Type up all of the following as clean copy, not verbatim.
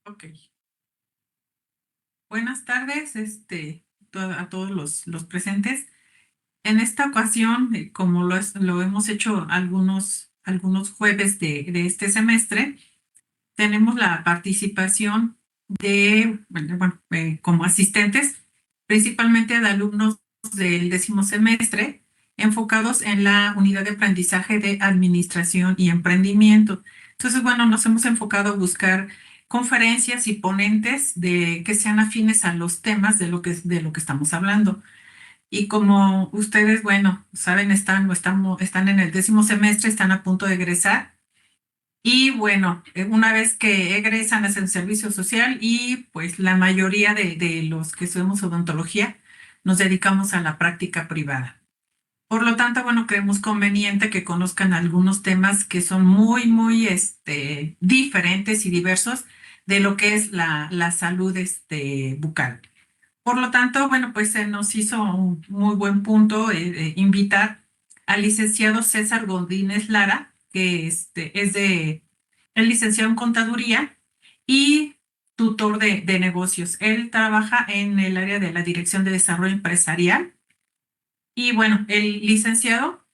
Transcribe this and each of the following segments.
Ok. Buenas tardes, a todos los presentes. En esta ocasión, como lo hemos hecho algunos jueves de este semestre, tenemos la participación como asistentes, principalmente de alumnos del 10º semestre, enfocados en la unidad de aprendizaje de administración y emprendimiento. Entonces, bueno, nos hemos enfocado a buscar conferencias y ponentes que sean afines a los temas de lo que estamos hablando. Y como ustedes, bueno, saben, están en el 10º semestre, están a punto de egresar. Y bueno, una vez que egresan hacen servicio social y pues la mayoría de los que estudiamos odontología nos dedicamos a la práctica privada. Por lo tanto, bueno, creemos conveniente que conozcan algunos temas que son muy, diferentes y diversos de lo que es la salud, bucal. Por lo tanto, bueno, pues se nos hizo un muy buen punto invitar al licenciado César Godínez Lara, que es licenciado en contaduría y tutor de negocios. Él trabaja en el área de la Dirección de Desarrollo Empresarial y bueno, el licenciado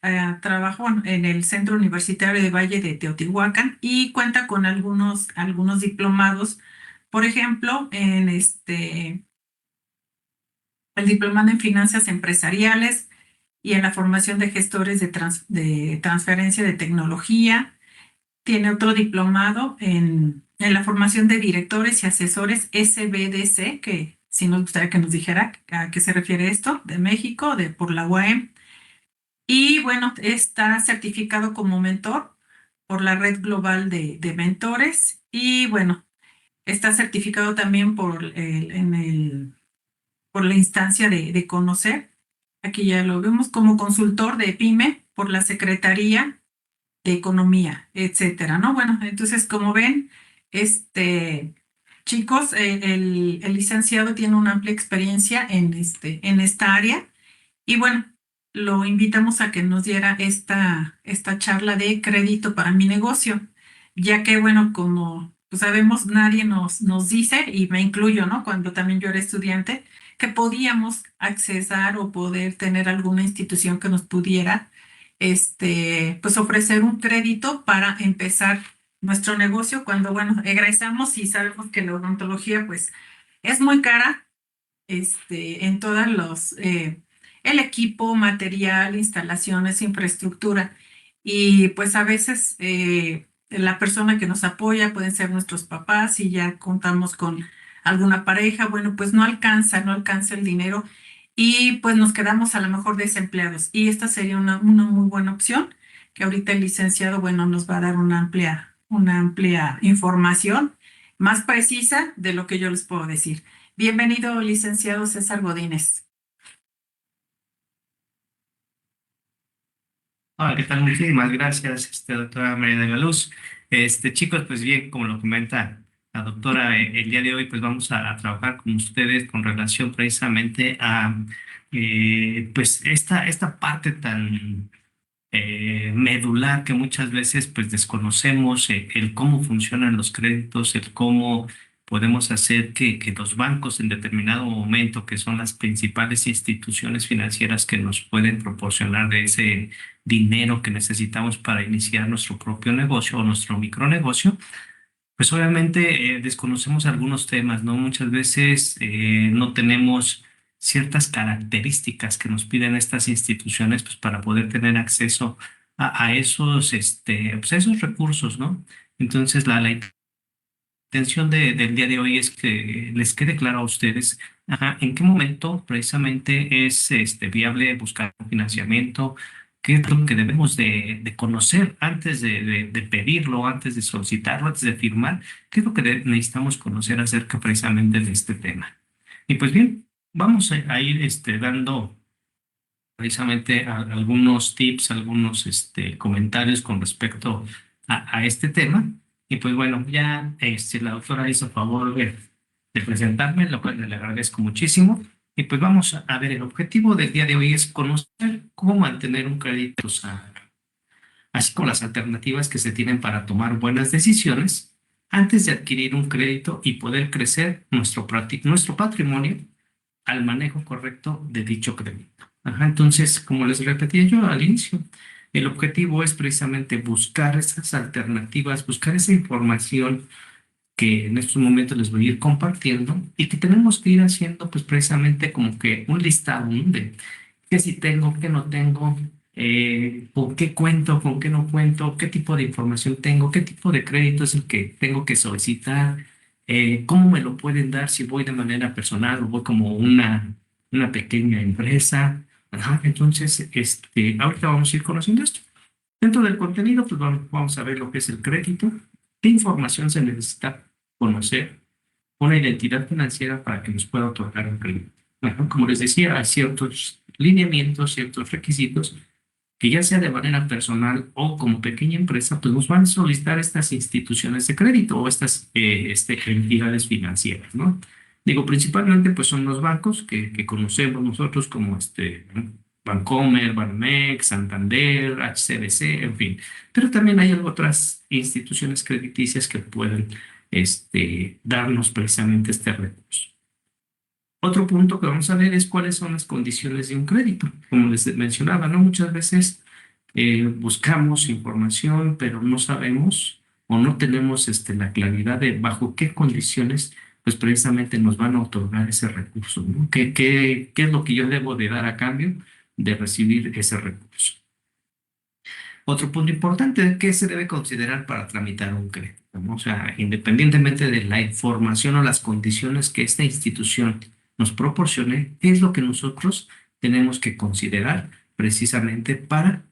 trabaja bueno, en el Centro Universitario de Valle de Teotihuacán y cuenta con algunos diplomados, por ejemplo, en el diplomado en finanzas empresariales y en la formación de gestores de transferencia de tecnología. Tiene otro diplomado en la formación de directores y asesores SBDC, que si nos gustaría que nos dijera a qué se refiere esto, de México, por la UAM. Y bueno, está certificado como mentor por la Red Global de Mentores y bueno, está certificado también por la instancia de conocer. Aquí ya lo vemos como consultor de PYME por la Secretaría de Economía, etcétera, ¿no? Bueno, entonces, como ven, chicos, el licenciado tiene una amplia experiencia en esta área y bueno, lo invitamos a que nos diera esta charla de crédito para mi negocio, ya que, bueno, como pues, sabemos, nadie nos dice, y me incluyo, ¿no? Cuando también yo era estudiante, que podíamos accesar o poder tener alguna institución que nos pudiera, pues ofrecer un crédito para empezar nuestro negocio cuando, bueno, egresamos y sabemos que la odontología, pues, es muy cara, en todos el equipo, material, instalaciones, infraestructura. Y pues a veces la persona que nos apoya pueden ser nuestros papás y ya contamos con alguna pareja, bueno, pues no alcanza el dinero y pues nos quedamos a lo mejor desempleados. Y esta sería una muy buena opción que ahorita el licenciado, bueno, nos va a dar una amplia información más precisa de lo que yo les puedo decir. Bienvenido, licenciado César Godínez. Hola, ¿qué tal? Muchísimas gracias, doctora María de la Luz. Chicos, pues bien, como lo comenta la doctora, el día de hoy pues vamos a trabajar con ustedes con relación precisamente a pues esta parte tan medular que muchas veces pues desconocemos, el cómo funcionan los créditos, el cómo podemos hacer que los bancos en determinado momento, que son las principales instituciones financieras que nos pueden proporcionar de ese dinero que necesitamos para iniciar nuestro propio negocio o nuestro micronegocio, pues obviamente desconocemos algunos temas, ¿no? Muchas veces no tenemos ciertas características que nos piden estas instituciones pues, para poder tener acceso a esos, pues, a esos recursos, ¿no? Entonces, la intención del día de hoy es que les quede claro a ustedes, ajá, en qué momento precisamente es viable buscar un financiamiento, qué es lo que debemos de conocer antes de pedirlo, antes de solicitarlo, antes de firmar, qué es lo que necesitamos conocer acerca precisamente de este tema. Y pues bien, vamos a ir dando precisamente algunos tips, algunos comentarios con respecto a este tema. Y pues bueno, ya la doctora hizo favor de presentarme, lo cual le agradezco muchísimo. Y pues vamos a ver, el objetivo del día de hoy es conocer cómo mantener un crédito sano, así como las alternativas que se tienen para tomar buenas decisiones antes de adquirir un crédito y poder crecer nuestro patrimonio al manejo correcto de dicho crédito. Ajá, entonces, como les repetía yo al inicio, el objetivo es precisamente buscar esas alternativas, buscar esa información que en estos momentos les voy a ir compartiendo y que tenemos que ir haciendo pues precisamente como que un listado, ¿no? De qué sí tengo, qué no tengo, con qué cuento, con qué no cuento, qué tipo de información tengo, qué tipo de crédito es el que tengo que solicitar, cómo me lo pueden dar si voy de manera personal o voy como una pequeña empresa. Ajá, entonces, ahorita vamos a ir conociendo esto. Dentro del contenido, pues vamos a ver lo que es el crédito, qué información se necesita conocer, una identidad financiera para que nos pueda otorgar un crédito. Bueno, como les decía, hay ciertos lineamientos, ciertos requisitos que ya sea de manera personal o como pequeña empresa, pues nos van a solicitar estas instituciones de crédito o estas entidades financieras, ¿no? Digo, principalmente pues son los bancos que conocemos nosotros como ¿no? Bancomer, Banamex, Santander, HSBC, en fin. Pero también hay otras instituciones crediticias que pueden darnos precisamente este recurso. Otro punto que vamos a ver es cuáles son las condiciones de un crédito. Como les mencionaba, ¿no? Muchas veces buscamos información, pero no sabemos o no tenemos la claridad de bajo qué condiciones, pues precisamente nos van a otorgar ese recurso, ¿no? ¿Qué es lo que yo debo de dar a cambio de recibir ese recurso? Otro punto importante, ¿qué se debe considerar para tramitar un crédito? ¿No? O sea, independientemente de la información o las condiciones que esta institución nos proporcione, ¿qué es lo que nosotros tenemos que considerar precisamente para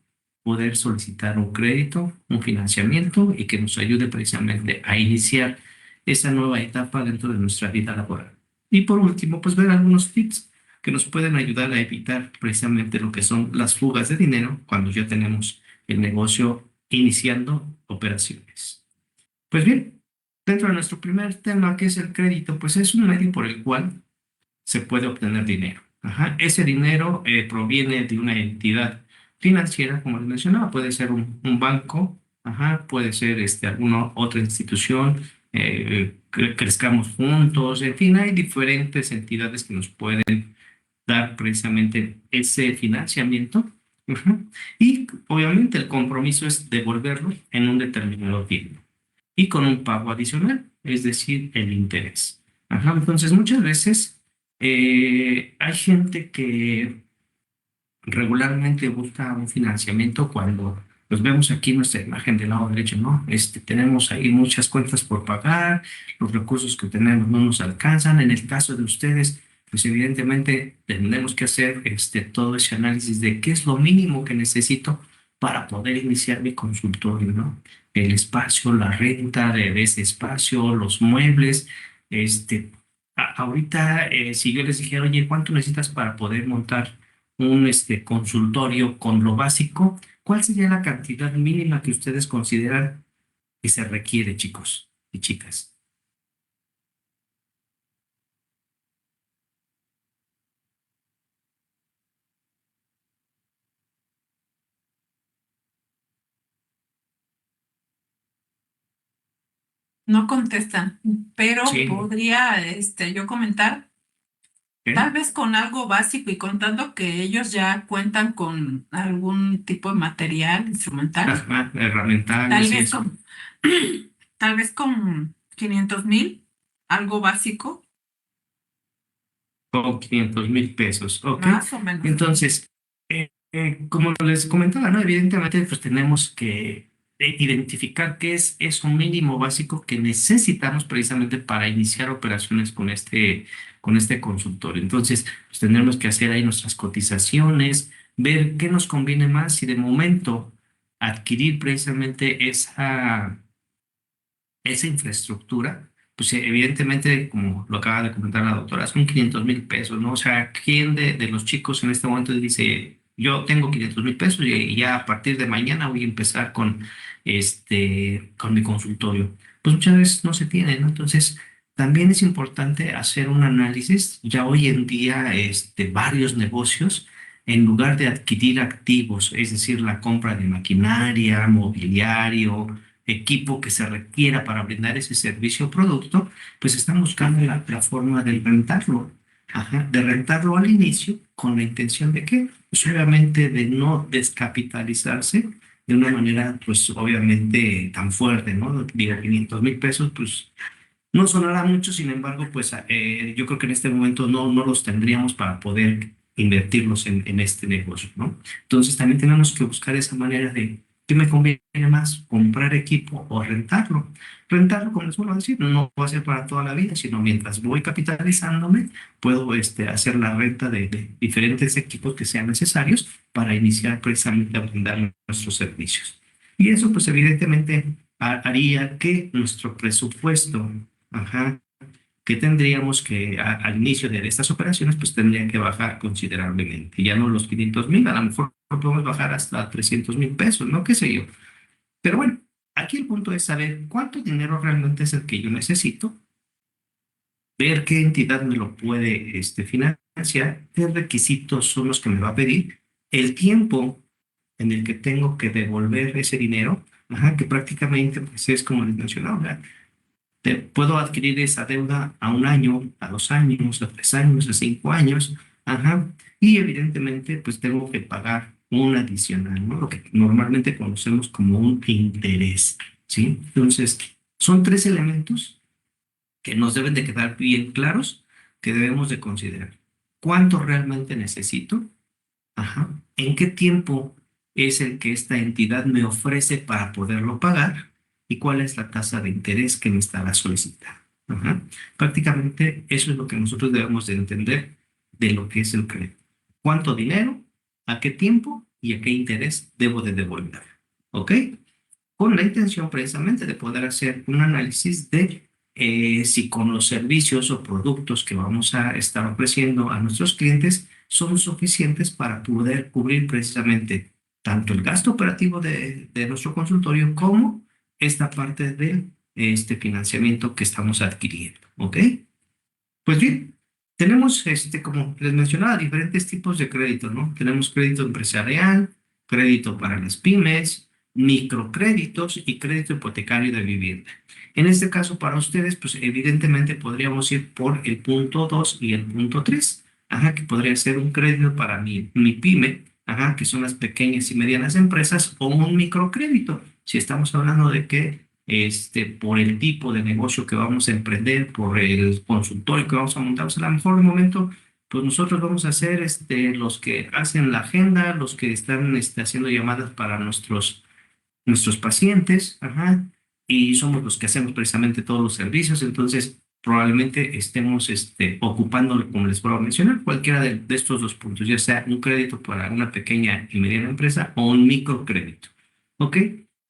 poder solicitar un crédito, un financiamiento y que nos ayude precisamente a iniciar esa nueva etapa dentro de nuestra vida laboral? Y por último, pues ver algunos tips que nos pueden ayudar a evitar precisamente lo que son las fugas de dinero cuando ya tenemos el negocio iniciando operaciones. Pues bien, dentro de nuestro primer tema, que es el crédito, pues es un medio por el cual se puede obtener dinero. Ajá. Ese dinero proviene de una entidad financiera, como les mencionaba, puede ser un banco, ajá, puede ser alguna otra institución, crezcamos juntos, en fin, hay diferentes entidades que nos pueden dar precisamente ese financiamiento. Ujú. Y obviamente el compromiso es devolverlo en un determinado tiempo y con un pago adicional, es decir, el interés. Ajá, entonces muchas veces hay gente que regularmente busca un financiamiento cuando los vemos aquí en nuestra imagen del lado derecho, ¿no? Tenemos ahí muchas cuentas por pagar, los recursos que tenemos no nos alcanzan. En el caso de ustedes, pues evidentemente tendremos que hacer todo ese análisis de qué es lo mínimo que necesito para poder iniciar mi consultorio, ¿no? El espacio, la renta de ese espacio, los muebles, ahorita, si yo les dijera, oye, ¿cuánto necesitas para poder montar un consultorio con lo básico? ¿Cuál sería la cantidad mínima que ustedes consideran que se requiere, chicos y chicas? No contestan, pero Sí, podría yo comentar, tal ¿ok? vez con algo básico y contando que ellos ya cuentan con algún tipo de material instrumental, Ajá, tal herramientales y vez eso. con, tal vez con 500,000, algo básico, Con 500,000 pesos, ¿ok? más o menos. Entonces, como les comentaba, ¿no? Evidentemente, pues tenemos que identificar qué es eso mínimo básico que necesitamos precisamente para iniciar operaciones con este consultorio. Entonces, pues tendremos que hacer ahí nuestras cotizaciones, ver qué nos conviene más y de momento adquirir precisamente esa infraestructura, pues evidentemente, como lo acaba de comentar la doctora, son 500,000 pesos, ¿no? O sea, ¿quién de los chicos en este momento dice, yo tengo 500,000 pesos y ya a partir de mañana voy a empezar con mi consultorio? Pues muchas veces no se tiene, ¿no? Entonces, también es importante hacer un análisis. Ya hoy en día, varios negocios, en lugar de adquirir activos, es decir, la compra de maquinaria, mobiliario, equipo que se requiera para brindar ese servicio o producto, pues están buscando la forma de rentarlo. Ajá, de rentarlo al inicio con la intención de que, pues obviamente de no descapitalizarse de una manera, pues obviamente tan fuerte, ¿no? Digo, 500,000 pesos, pues no sonará mucho, sin embargo, pues yo creo que en este momento no los tendríamos para poder invertirlos en este negocio, ¿no? Entonces también tenemos que buscar esa manera de qué me conviene más, comprar equipo o rentarlo. Rentarlo, como les vuelvo a decir, no va a ser para toda la vida, sino mientras voy capitalizándome, puedo hacer la renta de diferentes equipos que sean necesarios para iniciar precisamente a brindar nuestros servicios. Y eso, pues evidentemente haría que nuestro presupuesto, ajá, que tendríamos que al inicio de estas operaciones, pues tendrían que bajar considerablemente. Ya no los 500,000, a lo mejor podemos bajar hasta 300,000 pesos, ¿no? ¿Qué sé yo? Pero bueno, aquí el punto es saber cuánto dinero realmente es el que yo necesito, ver qué entidad me lo puede financiar, qué requisitos son los que me va a pedir, el tiempo en el que tengo que devolver ese dinero, ajá, que prácticamente pues es como les mencionaba, ¿verdad? Puedo adquirir esa deuda a 1 año, a 2 años, a 3 años, a 5 años, ajá, y evidentemente pues tengo que pagar un adicional, ¿no? Lo que normalmente conocemos como un interés, ¿sí? Entonces, son tres elementos que nos deben de quedar bien claros que debemos de considerar. ¿Cuánto realmente necesito? Ajá. ¿En qué tiempo es el que esta entidad me ofrece para poderlo pagar? ¿Y cuál es la tasa de interés que me estará solicitando? Ajá. Prácticamente eso es lo que nosotros debemos de entender de lo que es el crédito. ¿Cuánto dinero? ¿A qué tiempo? ¿Y a qué interés debo de devolver? ¿Ok? Con la intención precisamente de poder hacer un análisis de si con los servicios o productos que vamos a estar ofreciendo a nuestros clientes son suficientes para poder cubrir precisamente tanto el gasto operativo de nuestro consultorio como esta parte del financiamiento que estamos adquiriendo. ¿Ok? Pues bien, tenemos, como les mencionaba, diferentes tipos de crédito, ¿no? Tenemos crédito empresarial, crédito para las pymes, microcréditos y crédito hipotecario de vivienda. En este caso, para ustedes, pues evidentemente podríamos ir por el punto 2 y el punto 3, ajá, que podría ser un crédito para mi pyme, ajá, que son las pequeñas y medianas empresas, o un microcrédito, si estamos hablando de que por el tipo de negocio que vamos a emprender, por el consultorio que vamos a montar. O sea, a lo mejor de momento, pues nosotros vamos a ser los que hacen la agenda, los que están haciendo llamadas para nuestros pacientes, ajá, y somos los que hacemos precisamente todos los servicios. Entonces, probablemente estemos ocupando, como les puedo mencionar, cualquiera de estos dos puntos, ya sea un crédito para una pequeña y mediana empresa o un microcrédito. ¿Ok?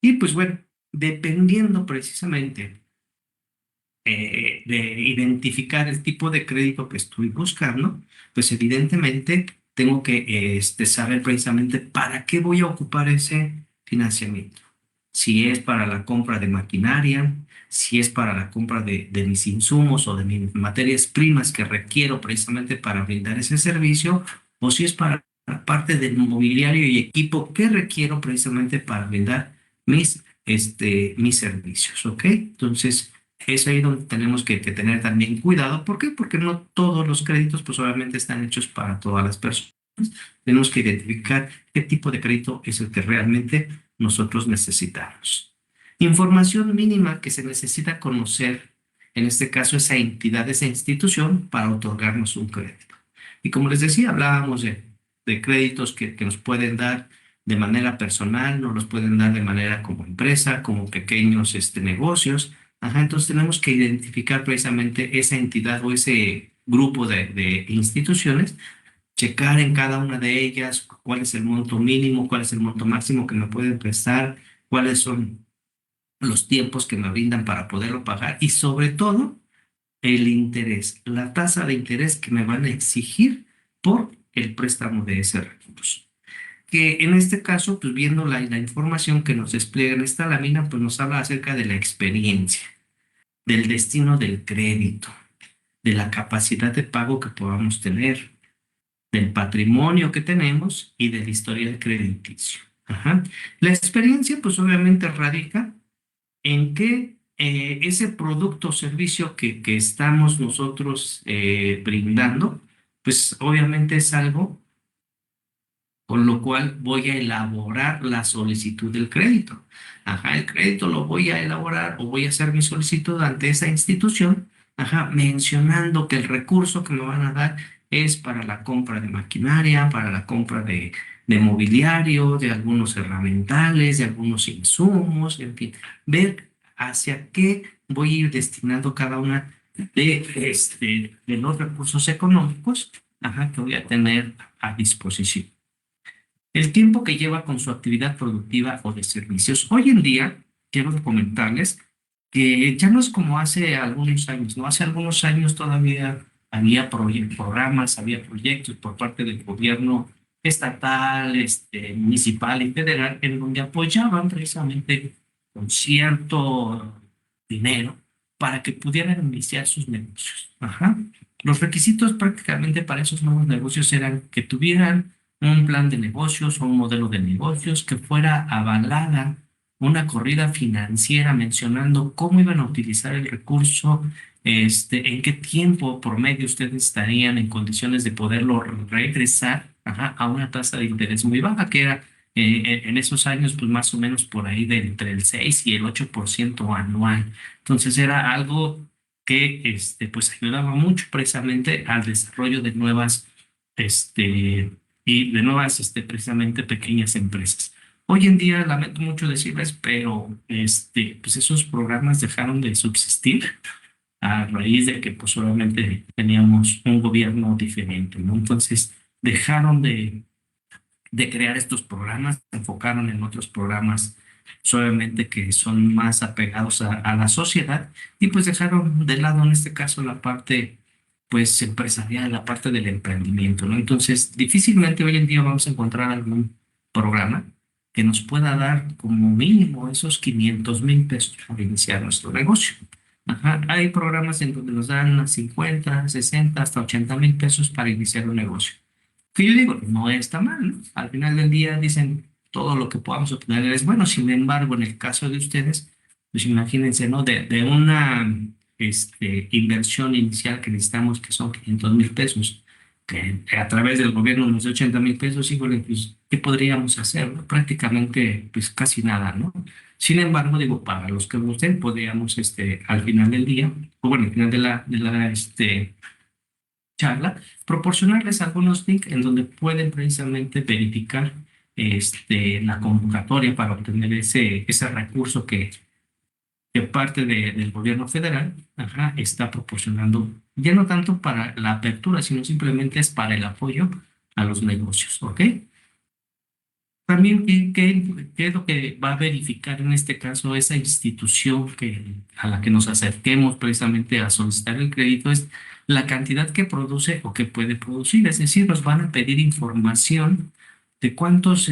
Y pues bueno, dependiendo precisamente de identificar el tipo de crédito que estoy buscando, pues evidentemente tengo que saber precisamente para qué voy a ocupar ese financiamiento. Si es para la compra de maquinaria, si es para la compra de mis insumos o de mis materias primas que requiero precisamente para brindar ese servicio, o si es para la parte del mobiliario y equipo que requiero precisamente para brindar mis servicios, ¿ok? Entonces, es ahí donde tenemos que tener también cuidado. ¿Por qué? Porque no todos los créditos, pues obviamente están hechos para todas las personas. Tenemos que identificar qué tipo de crédito es el que realmente nosotros necesitamos. Información mínima que se necesita conocer, en este caso, esa entidad, esa institución, para otorgarnos un crédito. Y como les decía, hablábamos de créditos que nos pueden dar de manera personal, nos los pueden dar de manera como empresa, como pequeños negocios. Ajá, entonces tenemos que identificar precisamente esa entidad o ese grupo de instituciones, checar en cada una de ellas cuál es el monto mínimo, cuál es el monto máximo que me pueden prestar, cuáles son los tiempos que me brindan para poderlo pagar y sobre todo el interés, la tasa de interés que me van a exigir por el préstamo de ese recurso. Que en este caso, pues viendo la información que nos despliega en esta lámina, pues nos habla acerca de la experiencia, del destino del crédito, de la capacidad de pago que podamos tener, del patrimonio que tenemos y del historial crediticio. Ajá. La experiencia, pues obviamente radica en que ese producto o servicio que estamos nosotros brindando, pues obviamente es algo con lo cual voy a elaborar la solicitud del crédito. Ajá, el crédito lo voy a elaborar o voy a hacer mi solicitud ante esa institución, ajá, mencionando que el recurso que me van a dar es para la compra de maquinaria, para la compra de mobiliario, de algunos herramientales, de algunos insumos, en fin, ver hacia qué voy a ir destinando cada una de los recursos económicos, ajá, que voy a tener a disposición. El tiempo que lleva con su actividad productiva o de servicios. Hoy en día, quiero comentarles que ya no es como hace algunos años, ¿no? Hace algunos años todavía había programas, había proyectos por parte del gobierno estatal, municipal y federal, en donde apoyaban precisamente con cierto dinero para que pudieran iniciar sus negocios. Ajá. Los requisitos prácticamente para esos nuevos negocios eran que tuvieran un plan de negocios o un modelo de negocios, que fuera avalada una corrida financiera mencionando cómo iban a utilizar el recurso, en qué tiempo por medio ustedes estarían en condiciones de poderlo regresar, ajá, a una tasa de interés muy baja, que era en esos años, pues más o menos por ahí de entre el 6 y el 8% anual. Entonces era algo que pues ayudaba mucho precisamente al desarrollo de nuevas precisamente pequeñas empresas. Hoy en día, lamento mucho decirles, pero pues esos programas dejaron de subsistir a raíz de que pues obviamente teníamos un gobierno diferente, ¿no? Entonces, dejaron de crear estos programas, se enfocaron en otros programas solamente que son más apegados a la sociedad y pues dejaron de lado en este caso la parte pues empresarial, la parte del emprendimiento, ¿no? Entonces, difícilmente hoy en día vamos a encontrar algún programa que nos pueda dar como mínimo esos 500,000 pesos para iniciar nuestro negocio. Ajá. Hay programas en donde nos dan 50, 60, hasta 80,000 pesos para iniciar un negocio. Que yo digo, no está mal, ¿no? Al final del día dicen todo lo que podamos obtener es bueno. Sin embargo, en el caso de ustedes, pues imagínense, ¿no? De una inversión inicial que necesitamos, que son 500,000 pesos, que a través del gobierno nos dé 80,000 pesos, híjole, pues, ¿qué podríamos hacer? ¿No? Prácticamente, pues casi nada, ¿no? Sin embargo, digo, para los que gusten, podríamos, al final del día, o bueno, al final de la charla, proporcionarles algunos links en donde pueden precisamente verificar la convocatoria para obtener ese recurso que parte del gobierno federal, ajá, está proporcionando, ya no tanto para la apertura, sino simplemente es para el apoyo a los negocios, ¿ok? También, ¿qué es lo que va a verificar en este caso esa institución a la que nos acerquemos precisamente a solicitar el crédito? Es la cantidad que produce o que puede producir. Es decir, nos van a pedir información de cuántos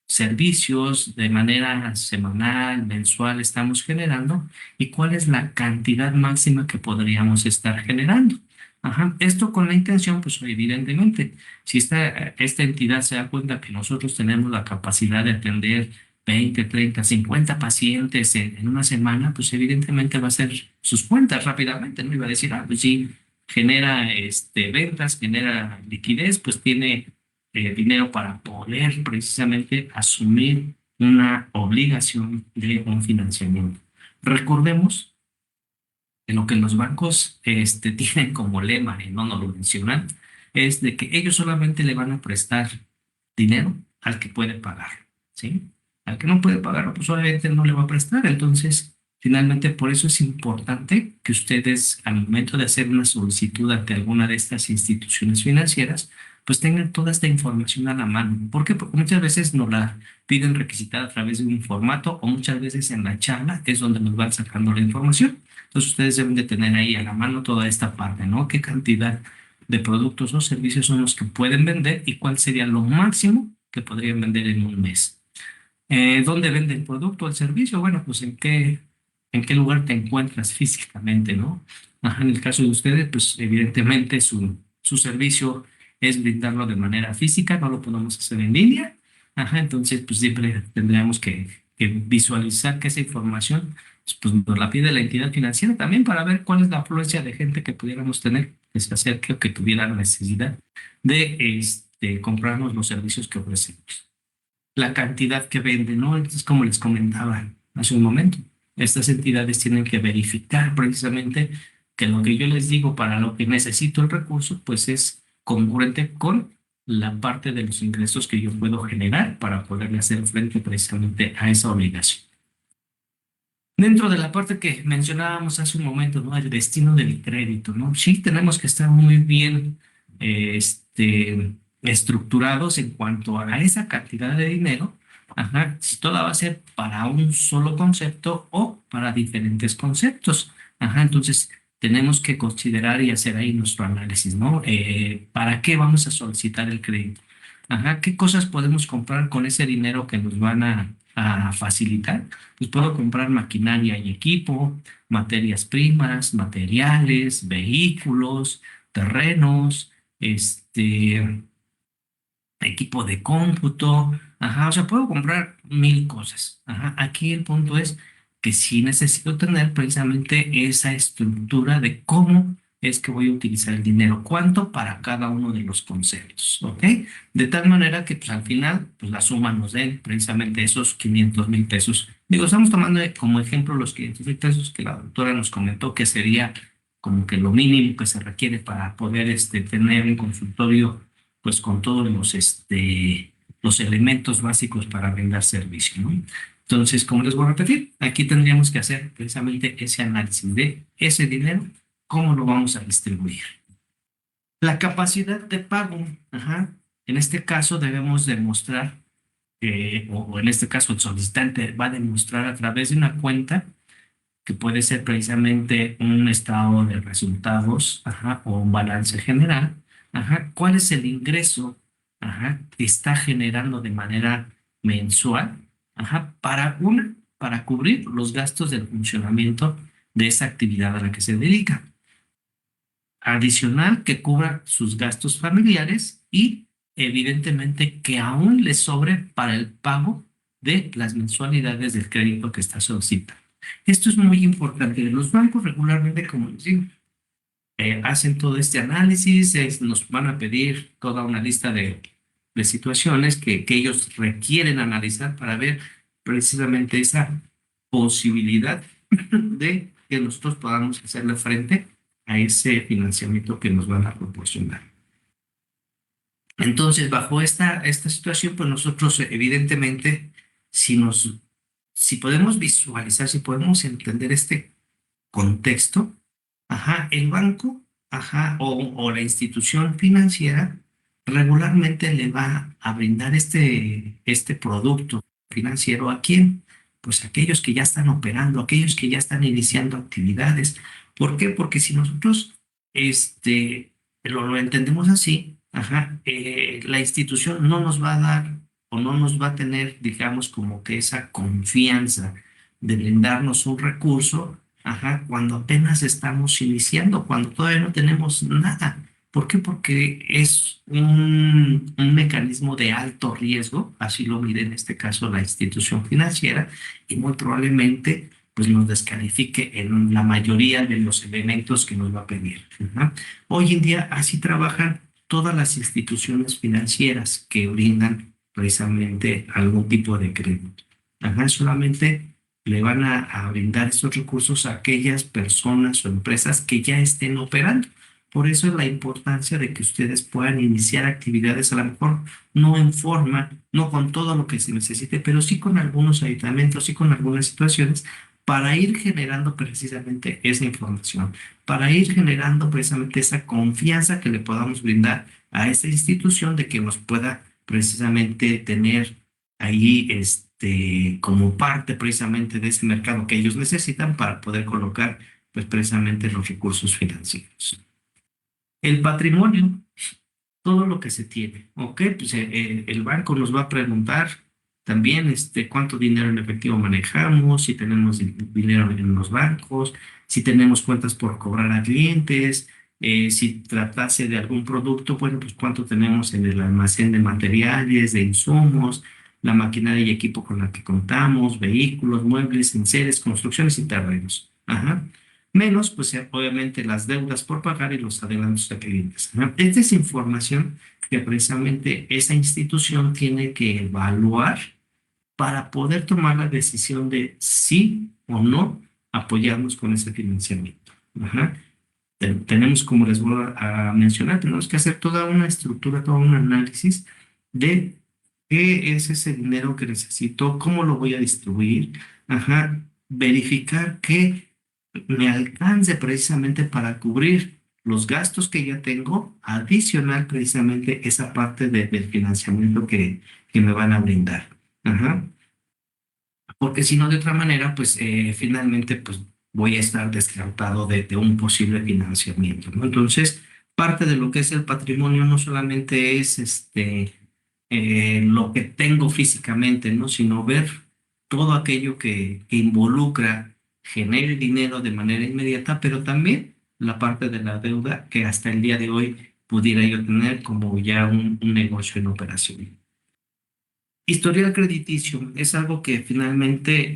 servicios de manera semanal, mensual estamos generando y cuál es la cantidad máxima que podríamos estar generando. Ajá. Esto con la intención, pues evidentemente, si esta entidad se da cuenta que nosotros tenemos la capacidad de atender 20, 30, 50 pacientes en una semana, pues evidentemente va a hacer sus cuentas rápidamente, ¿no? Y va a decir, ah, pues sí, genera ventas, genera liquidez, pues tiene dinero para poder precisamente asumir una obligación de un financiamiento. Recordemos de lo que los bancos tienen como lema, y no nos lo mencionan, es de que ellos solamente le van a prestar dinero al que puede pagar, ¿sí? Al que no puede pagar, pues obviamente no le va a prestar. Entonces, finalmente, por eso es importante que ustedes, al momento de hacer una solicitud ante alguna de estas instituciones financieras, pues tengan toda esta información a la mano. ¿Por qué? Porque muchas veces nos la piden requisitada a través de un formato o muchas veces en la charla es donde nos van sacando la información. Entonces ustedes deben de tener ahí a la mano toda esta parte, ¿no? ¿Qué cantidad de productos o servicios son los que pueden vender y cuál sería lo máximo que podrían vender en un mes? ¿Dónde vende el producto o el servicio? Bueno, pues en qué lugar te encuentras físicamente, ¿no? Ajá, en el caso de ustedes, pues evidentemente su servicio es brindarlo de manera física, no lo podemos hacer en línea. Ajá, entonces pues siempre tendríamos que visualizar que esa información pues, nos la pide la entidad financiera también para ver cuál es la afluencia de gente que pudiéramos tener que se acerque o que tuviera la necesidad de comprarnos los servicios que ofrecemos. La cantidad que venden, ¿no? Entonces, como les comentaba hace un momento, estas entidades tienen que verificar precisamente que lo que yo les digo para lo que necesito el recurso, pues es congruente con la parte de los ingresos que yo puedo generar para poderle hacer frente precisamente a esa obligación. Dentro de la parte que mencionábamos hace un momento, ¿no? El destino del crédito, ¿no? Sí, tenemos que estar muy bien, estructurados en cuanto a esa cantidad de dinero, ajá, si toda va a ser para un solo concepto o para diferentes conceptos, ajá, entonces tenemos que considerar y hacer ahí nuestro análisis, ¿no? ¿Para qué vamos a solicitar el crédito? Ajá, ¿qué cosas podemos comprar con ese dinero que nos van a facilitar? Pues puedo comprar maquinaria y equipo, materias primas, materiales, vehículos, terrenos, equipo de cómputo, ajá, o sea, puedo comprar mil cosas. Ajá, aquí el punto es que sí necesito tener precisamente esa estructura de cómo es que voy a utilizar el dinero, cuánto para cada uno de los conceptos, ¿ok? De tal manera que pues al final pues la suma nos den precisamente esos 500,000 pesos. Digo, estamos tomando como ejemplo los 500,000 pesos que la doctora nos comentó que sería como que lo mínimo que se requiere para poder tener un consultorio pues con todos los elementos básicos para brindar servicio, ¿no? Entonces, como les voy a repetir, aquí tendríamos que hacer precisamente ese análisis de ese dinero, cómo lo vamos a distribuir. La capacidad de pago, ajá, en este caso debemos demostrar, o en este caso el solicitante va a demostrar a través de una cuenta que puede ser precisamente un estado de resultados, ajá, o un balance general, ajá, cuál es el ingreso, ajá, que está generando de manera mensual, ajá, para cubrir los gastos del funcionamiento de esa actividad a la que se dedica. Adicional, que cubra sus gastos familiares y evidentemente que aún le sobre para el pago de las mensualidades del crédito que está solicitando. Esto es muy importante. Los bancos regularmente, como les digo, hacen todo este análisis, nos van a pedir toda una lista de situaciones que ellos requieren analizar para ver precisamente esa posibilidad de que nosotros podamos hacerle frente a ese financiamiento que nos van a proporcionar. Entonces, bajo esta situación, pues nosotros evidentemente, si podemos visualizar, si podemos entender este contexto, ajá, el banco, ajá, o la institución financiera regularmente le va a brindar este producto financiero a quién? Pues a aquellos que ya están operando, aquellos que ya están iniciando actividades. ¿Por qué? Porque si nosotros lo entendemos así, ajá, la institución no nos va a dar o no nos va a tener, digamos, como que esa confianza de brindarnos un recurso, ajá, cuando apenas estamos iniciando, cuando todavía no tenemos nada. ¿Por qué? Porque es un mecanismo de alto riesgo, así lo mide en este caso la institución financiera, y muy probablemente pues nos descalifique en la mayoría de los elementos que nos va a pedir. Ajá. Hoy en día así trabajan todas las instituciones financieras que brindan precisamente algún tipo de crédito. Ajá, solamente le van a brindar estos recursos a aquellas personas o empresas que ya estén operando. Por eso es la importancia de que ustedes puedan iniciar actividades, a lo mejor no en forma, no con todo lo que se necesite, pero sí con algunos aditamentos, sí con algunas situaciones, para ir generando precisamente esa información, para ir generando precisamente esa confianza que le podamos brindar a esa institución de que nos pueda precisamente tener ahí como parte precisamente de ese mercado que ellos necesitan para poder colocar pues precisamente los recursos financieros. El patrimonio, todo lo que se tiene, ¿ok? Pues el banco nos va a preguntar también cuánto dinero en efectivo manejamos, si tenemos dinero en los bancos, si tenemos cuentas por cobrar a clientes, si tratase de algún producto, bueno, pues cuánto tenemos en el almacén de materiales, de insumos, la maquinaria y equipo con la que contamos, vehículos, muebles, enseres, construcciones y terrenos. Ajá. Menos, pues obviamente las deudas por pagar y los adelantos de clientes. Ajá. Esta es información que precisamente esa institución tiene que evaluar para poder tomar la decisión de sí o no apoyarnos con ese financiamiento. Ajá. Tenemos, como les voy a mencionar, tenemos que hacer toda una estructura, todo un análisis de qué es ese dinero que necesito, cómo lo voy a distribuir, ajá, verificar que me alcance precisamente para cubrir los gastos que ya tengo, adicional precisamente esa parte del financiamiento que me van a brindar. Ajá. Porque si no, de otra manera, pues finalmente pues voy a estar descartado de un posible financiamiento, ¿no? Entonces, parte de lo que es el patrimonio no solamente es lo que tengo físicamente, ¿no? Sino ver todo aquello que involucra, genere dinero de manera inmediata, pero también la parte de la deuda que hasta el día de hoy pudiera yo tener como ya un negocio en operación. Historial crediticio es algo que finalmente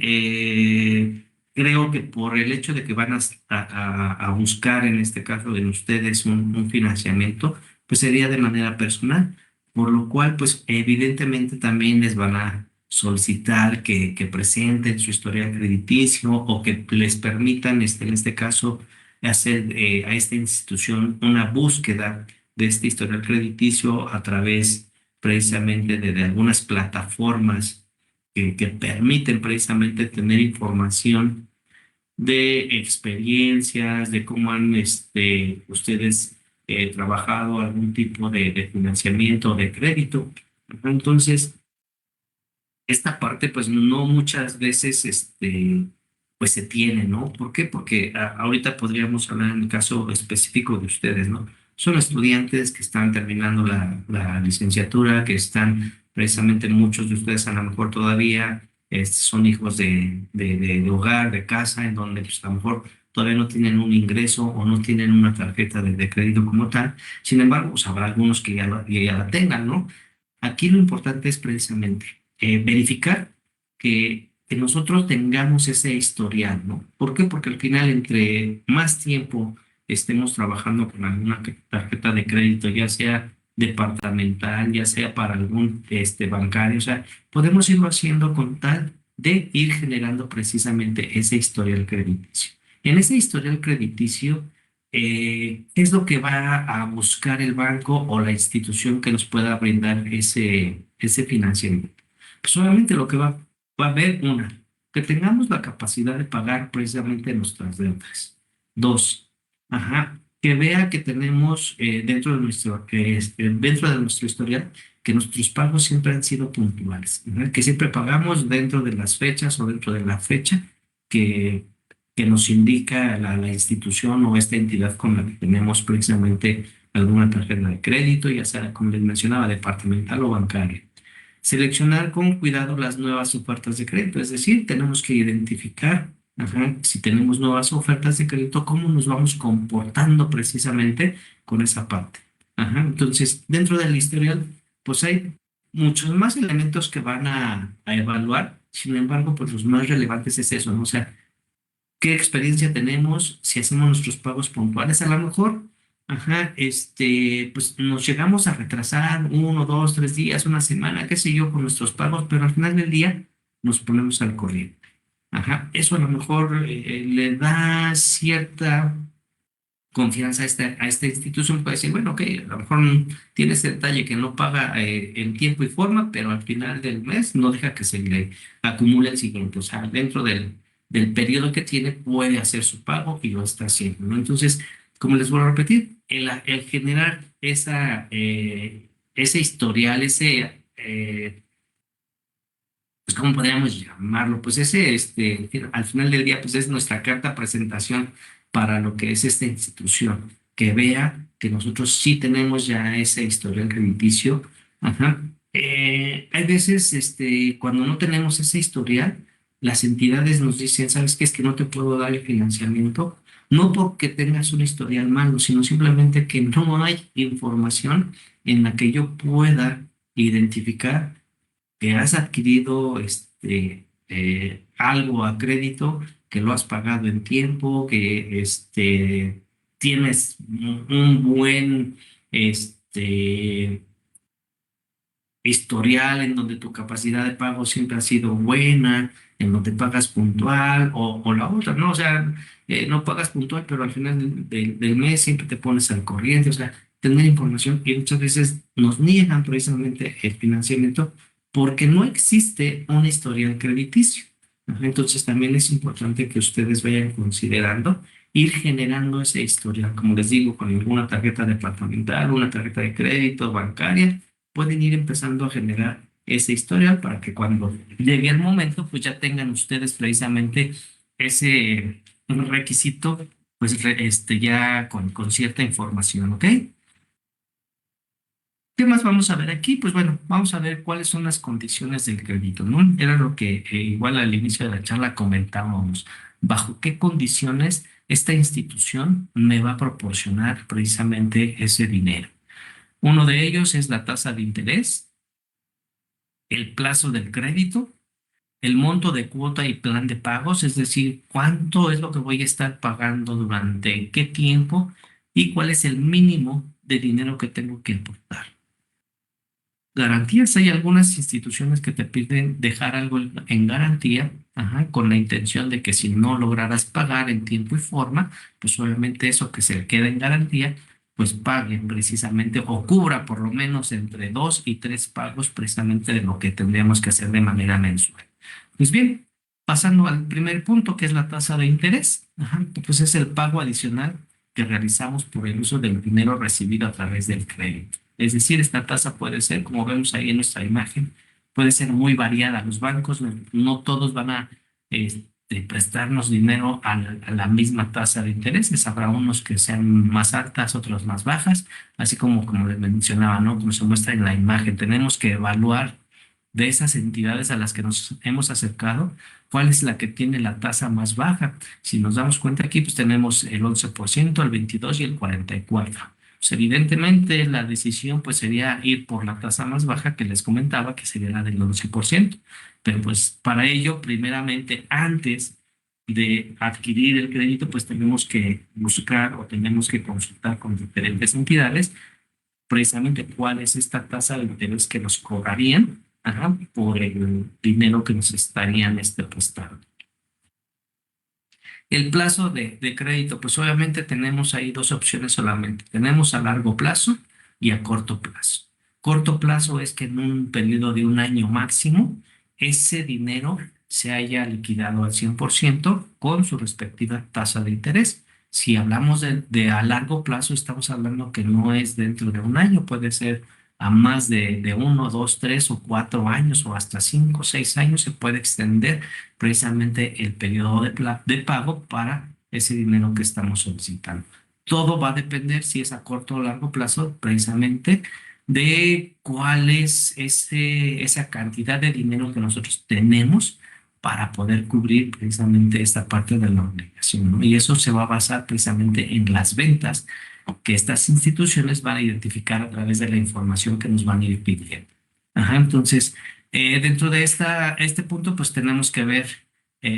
creo que por el hecho de que van a buscar, en este caso en ustedes, un financiamiento, pues sería de manera personal, por lo cual pues evidentemente también les van a solicitar que presenten su historial crediticio o que les permitan, en este caso, hacer a esta institución una búsqueda de este historial crediticio a través precisamente de algunas plataformas que permiten precisamente tener información de experiencias, de cómo han ustedes trabajado algún tipo de financiamiento o de crédito. Entonces, esta parte pues no muchas veces pues se tiene, ¿no? ¿Por qué? Porque ahorita podríamos hablar en el caso específico de ustedes, ¿no? Son estudiantes que están terminando la licenciatura, que están precisamente muchos de ustedes a lo mejor todavía son hijos de hogar, de casa, en donde pues a lo mejor todavía no tienen un ingreso o no tienen una tarjeta de crédito como tal. Sin embargo, pues habrá algunos que ya la tengan, ¿no? Aquí lo importante es precisamente verificar que nosotros tengamos ese historial, ¿no? ¿Por qué? Porque al final, entre más tiempo estemos trabajando con alguna tarjeta de crédito, ya sea departamental, ya sea para algún bancario, o sea, podemos irlo haciendo con tal de ir generando precisamente ese historial crediticio. En ese historial crediticio, ¿qué es lo que va a buscar el banco o la institución que nos pueda brindar ese financiamiento? Pues obviamente lo que va a haber, una, que tengamos la capacidad de pagar precisamente nuestras deudas. Dos, ajá, que vea que tenemos dentro de nuestro historial, que nuestros pagos siempre han sido puntuales, ¿verdad? Que siempre pagamos dentro de las fechas o dentro de la fecha que, que nos indica la institución o esta entidad con la que tenemos precisamente alguna tarjeta de crédito, ya sea, como les mencionaba, departamental o bancaria. Seleccionar con cuidado las nuevas ofertas de crédito, es decir, tenemos que identificar, ajá, si tenemos nuevas ofertas de crédito, cómo nos vamos comportando precisamente con esa parte. Ajá, entonces, dentro del historial, pues hay muchos más elementos que van a evaluar. Sin embargo, pues los más relevantes es eso, ¿no? O sea, qué experiencia tenemos, si hacemos nuestros pagos puntuales, a lo mejor, ajá, pues nos llegamos a retrasar 1, 2, 3 días, una semana, qué sé yo, con nuestros pagos, pero al final del día nos ponemos al corriente. Ajá, eso a lo mejor le da cierta confianza a esta institución, puede decir, bueno, ok, a lo mejor tiene ese detalle que no paga en tiempo y forma, pero al final del mes no deja que se le acumule el siguiente. O sea, dentro del periodo que tiene puede hacer su pago y lo está haciendo, ¿no? Entonces, como les vuelvo a repetir, el generar ese historial, pues, ¿cómo podríamos llamarlo? Pues al final del día, pues es nuestra carta presentación para lo que es esta institución, que vea que nosotros sí tenemos ya ese historial crediticio. Ajá. Hay veces, cuando no tenemos ese historial, las entidades nos dicen, ¿sabes qué? Es que no te puedo dar el financiamiento, no porque tengas un historial malo, sino simplemente que no hay información en la que yo pueda identificar que has adquirido algo a crédito, que lo has pagado en tiempo, que tienes un buen historial en donde tu capacidad de pago siempre ha sido buena, en donde pagas puntual o la otra, ¿no? O sea, no pagas puntual, pero al final del mes siempre te pones al corriente, o sea, tener información y muchas veces nos niegan precisamente el financiamiento porque no existe un historial crediticio. Ajá. Entonces también es importante que ustedes vayan considerando ir generando ese historial, como les digo, con alguna tarjeta departamental, una tarjeta de crédito bancaria pueden ir empezando a generar ese historial para que cuando llegue el momento, pues ya tengan ustedes precisamente ese requisito, pues ya con cierta información, ¿ok? ¿Qué más vamos a ver aquí? Pues bueno, vamos a ver cuáles son las condiciones del crédito, ¿no? Era lo que igual al inicio de la charla comentábamos. ¿Bajo qué condiciones esta institución me va a proporcionar precisamente ese dinero? Uno de ellos es la tasa de interés, el plazo del crédito, el monto de cuota y plan de pagos, es decir, cuánto es lo que voy a estar pagando durante qué tiempo y cuál es el mínimo de dinero que tengo que aportar. Garantías, hay algunas instituciones que te piden dejar algo en garantía, ajá, con la intención de que si no lograras pagar en tiempo y forma, pues obviamente eso que se queda en garantía, pues paguen precisamente o cubra por lo menos entre 2 y 3 pagos precisamente de lo que tendríamos que hacer de manera mensual. Pues bien, pasando al primer punto, que es la tasa de interés, ajá, pues es el pago adicional que realizamos por el uso del dinero recibido a través del crédito. Es decir, esta tasa puede ser, como vemos ahí en nuestra imagen, puede ser muy variada. Los bancos no todos van a prestarnos dinero a la misma tasa de intereses. Habrá unos que sean más altas, otros más bajas, así como les mencionaba, ¿no? Como se muestra en la imagen, tenemos que evaluar de esas entidades a las que nos hemos acercado, cuál es la que tiene la tasa más baja. Si nos damos cuenta aquí, pues tenemos el 11%, el 22% y el 44%. Pues evidentemente la decisión pues sería ir por la tasa más baja que les comentaba, que sería la del 11%. Pero pues para ello, primeramente, antes de adquirir el crédito, pues tenemos que buscar o tenemos que consultar con diferentes entidades precisamente cuál es esta tasa de interés que nos cobrarían, ajá, por el dinero que nos estarían prestando. El plazo de crédito, pues obviamente tenemos ahí dos opciones solamente. Tenemos a largo plazo y a corto plazo. Corto plazo es que en un periodo de un año máximo, ese dinero se haya liquidado al 100% con su respectiva tasa de interés. Si hablamos de a largo plazo, estamos hablando que no es dentro de un año, puede ser a más de 1, 2, 3 o 4 años o hasta 5 o 6 años se puede extender precisamente el periodo de pago para ese dinero que estamos solicitando. Todo va a depender si es a corto o largo plazo, precisamente de cuál es esa cantidad de dinero que nosotros tenemos para poder cubrir precisamente esta parte de la obligación, ¿no? Y eso se va a basar precisamente en las ventas que estas instituciones van a identificar a través de la información que nos van a ir pidiendo. Ajá, entonces, dentro de este punto, pues tenemos que ver,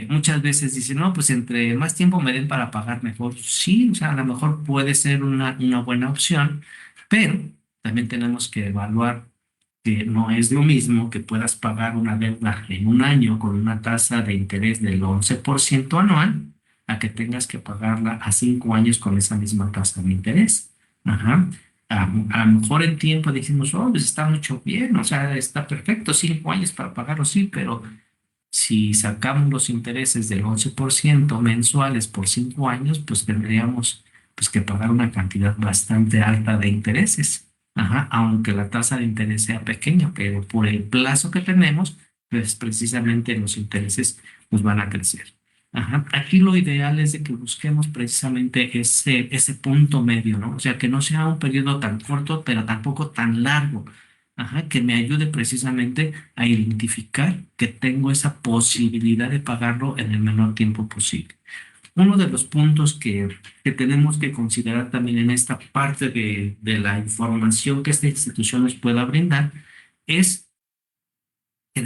muchas veces dicen, no, pues entre más tiempo me den para pagar mejor. Sí, o sea, a lo mejor puede ser una buena opción, pero también tenemos que evaluar que no es lo mismo que puedas pagar una deuda en un año con una tasa de interés del 11% anual a que tengas que pagarla a 5 años con esa misma tasa de interés. Ajá. A lo mejor en tiempo decimos, oh, pues está mucho bien, o sea, está perfecto, 5 años para pagarlo, sí, pero si sacamos los intereses del 11% mensuales por 5 años, pues tendríamos pues, que pagar una cantidad bastante alta de intereses. Ajá, aunque la tasa de interés sea pequeña, pero por el plazo que tenemos, pues precisamente los intereses pues, van a crecer. Ajá. Aquí lo ideal es de que busquemos precisamente ese punto medio, ¿no? O sea, que no sea un periodo tan corto, pero tampoco tan largo. Ajá, que me ayude precisamente a identificar que tengo esa posibilidad de pagarlo en el menor tiempo posible. Uno de los puntos que tenemos que considerar también en esta parte de la información que esta institución nos pueda brindar es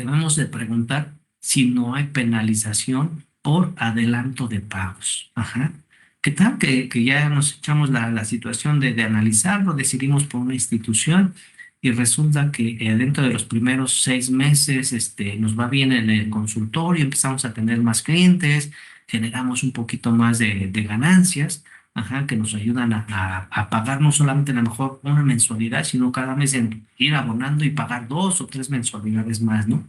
debemos de preguntar si no hay penalización por adelanto de pagos. Ajá. ¿Qué tal que ya nos echamos la situación de analizarlo, decidimos por una institución y resulta que dentro de los primeros 6 meses nos va bien en el consultorio, empezamos a tener más clientes, generamos un poquito más de ganancias, ajá, que nos ayudan a pagar no solamente a lo mejor una mensualidad, sino cada mes en ir abonando y pagar 2 o 3 mensualidades más, ¿no?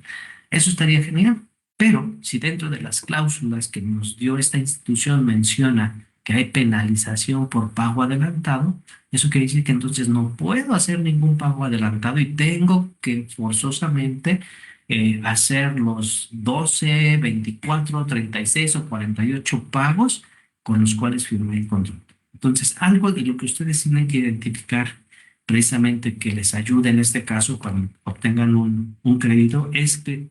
Eso estaría genial. Pero si dentro de las cláusulas que nos dio esta institución menciona que hay penalización por pago adelantado, eso quiere decir que entonces no puedo hacer ningún pago adelantado y tengo que forzosamente hacer los 12, 24, 36 o 48 pagos con los cuales firmé el contrato. Entonces, algo de lo que ustedes tienen que identificar precisamente que les ayude en este caso cuando obtengan un crédito es que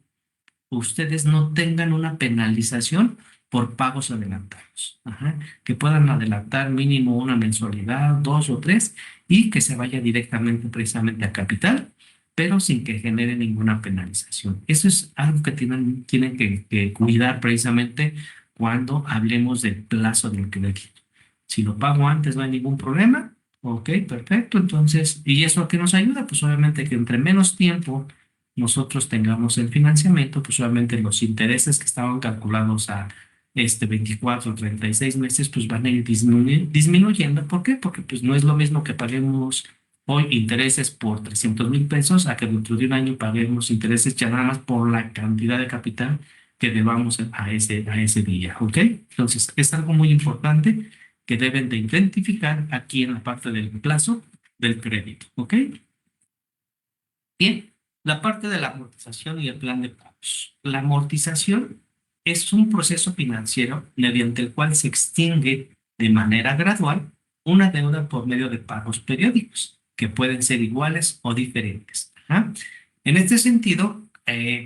ustedes no tengan una penalización por pagos adelantados. Ajá. Que puedan adelantar mínimo una mensualidad, 2 o 3, y que se vaya directamente precisamente a capital, pero sin que genere ninguna penalización. Eso es algo que tienen que cuidar precisamente cuando hablemos del plazo del crédito. Si lo pago antes no hay ningún problema. Ok, perfecto. Entonces, ¿y eso a qué nos ayuda? Pues obviamente que entre menos tiempo nosotros tengamos el financiamiento, pues obviamente los intereses que estaban calculados a 24 o 36 meses, pues van a ir disminuyendo. ¿Por qué? Porque pues no es lo mismo que paguemos hoy intereses por 300,000 pesos a que dentro de un año paguemos intereses ya nada más por la cantidad de capital que debamos a ese día, ¿ok? Entonces, es algo muy importante que deben de identificar aquí en la parte del plazo del crédito, ¿ok? Bien, la parte de la amortización y el plan de pagos. La amortización es un proceso financiero mediante el cual se extingue de manera gradual una deuda por medio de pagos periódicos, que pueden ser iguales o diferentes. Ajá. En este sentido,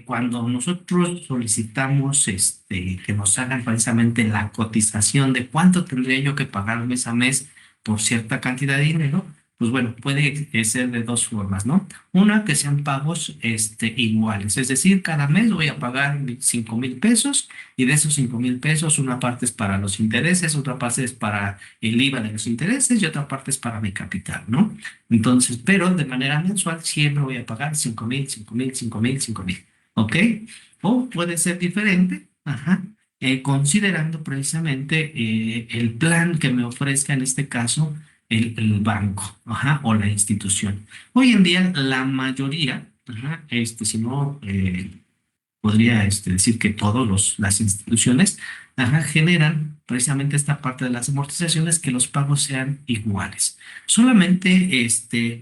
cuando nosotros solicitamos que nos hagan precisamente la cotización de cuánto tendría yo que pagar mes a mes por cierta cantidad de dinero, pues bueno, puede ser de dos formas, ¿no? Una, que sean pagos iguales, es decir, cada mes voy a pagar 5,000 pesos y de esos 5,000 pesos una parte es para los intereses, otra parte es para el IVA de los intereses y otra parte es para mi capital, ¿no? Entonces, pero de manera mensual siempre voy a pagar 5,000, 5,000, 5,000, 5,000, ¿ok? O puede ser diferente, ajá, considerando precisamente el plan que me ofrezca en este caso el banco, ajá, o la institución. Hoy en día la mayoría, ajá, si no, podría decir que todas las instituciones, ajá, generan precisamente esta parte de las amortizaciones que los pagos sean iguales. Solamente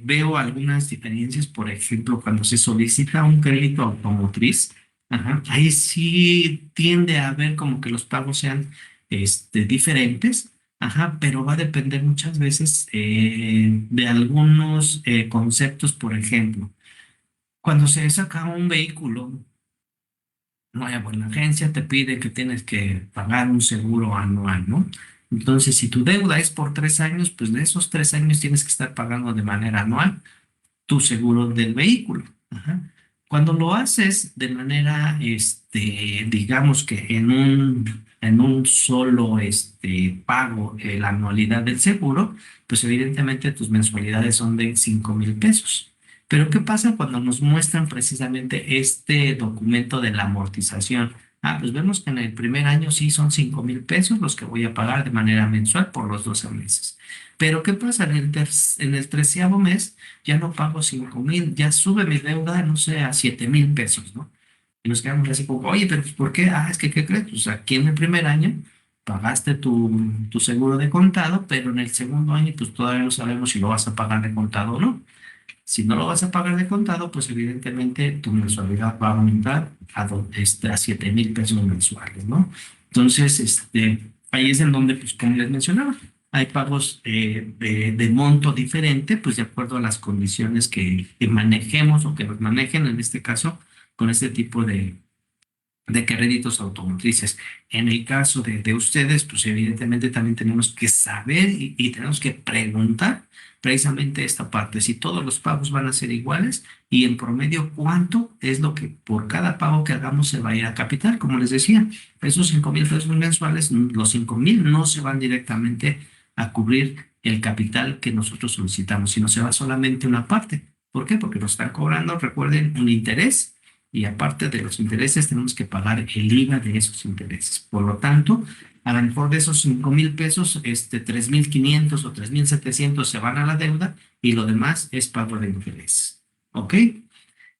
veo algunas diferencias, por ejemplo, cuando se solicita un crédito automotriz, ajá, ahí sí tiende a ver como que los pagos sean diferentes. Ajá, pero va a depender muchas veces de algunos conceptos, por ejemplo, cuando se saca un vehículo nueva en la agencia, te pide que tienes que pagar un seguro anual, ¿no? Entonces, si tu deuda es por 3 años, pues de esos 3 años tienes que estar pagando de manera anual tu seguro del vehículo. Ajá. Cuando lo haces de manera, digamos que en un solo pago, la anualidad del seguro, pues evidentemente tus mensualidades son de 5,000 pesos. Pero ¿qué pasa cuando nos muestran precisamente este documento de la amortización? Ah, pues vemos que en el primer año sí son 5,000 pesos los que voy a pagar de manera mensual por los 12 meses. Pero ¿qué pasa? En el 13º mes ya no pago 5,000, ya sube mi deuda, no sé, a 7,000 pesos, ¿no? Y nos quedamos así como, oye, pero pues, ¿por qué? Ah, es que, ¿qué crees? Pues aquí en el primer año pagaste tu seguro de contado, pero en el segundo año, pues todavía no sabemos si lo vas a pagar de contado o no. Si no lo vas a pagar de contado, pues evidentemente tu mensualidad va a aumentar a 7,000 pesos mensuales, ¿no? Entonces, ahí es en donde, pues como les mencionaba, hay pagos de monto diferente, pues de acuerdo a las condiciones que manejemos o que nos manejen, en este caso, con este tipo de créditos automotrices. En el caso de ustedes, pues evidentemente también tenemos que saber y tenemos que preguntar precisamente esta parte, si todos los pagos van a ser iguales y en promedio cuánto es lo que por cada pago que hagamos se va a ir a capital. Como les decía, esos 5,000 pesos mensuales, los 5,000 no se van directamente a cubrir el capital que nosotros solicitamos, sino se va solamente una parte. ¿Por qué? Porque nos están cobrando, recuerden, un interés y aparte de los intereses tenemos que pagar el IVA de esos intereses. Por lo tanto, a lo mejor de esos 5,000 pesos, 3,500 o 3,700 se van a la deuda y lo demás es pago de interés. ¿Ok?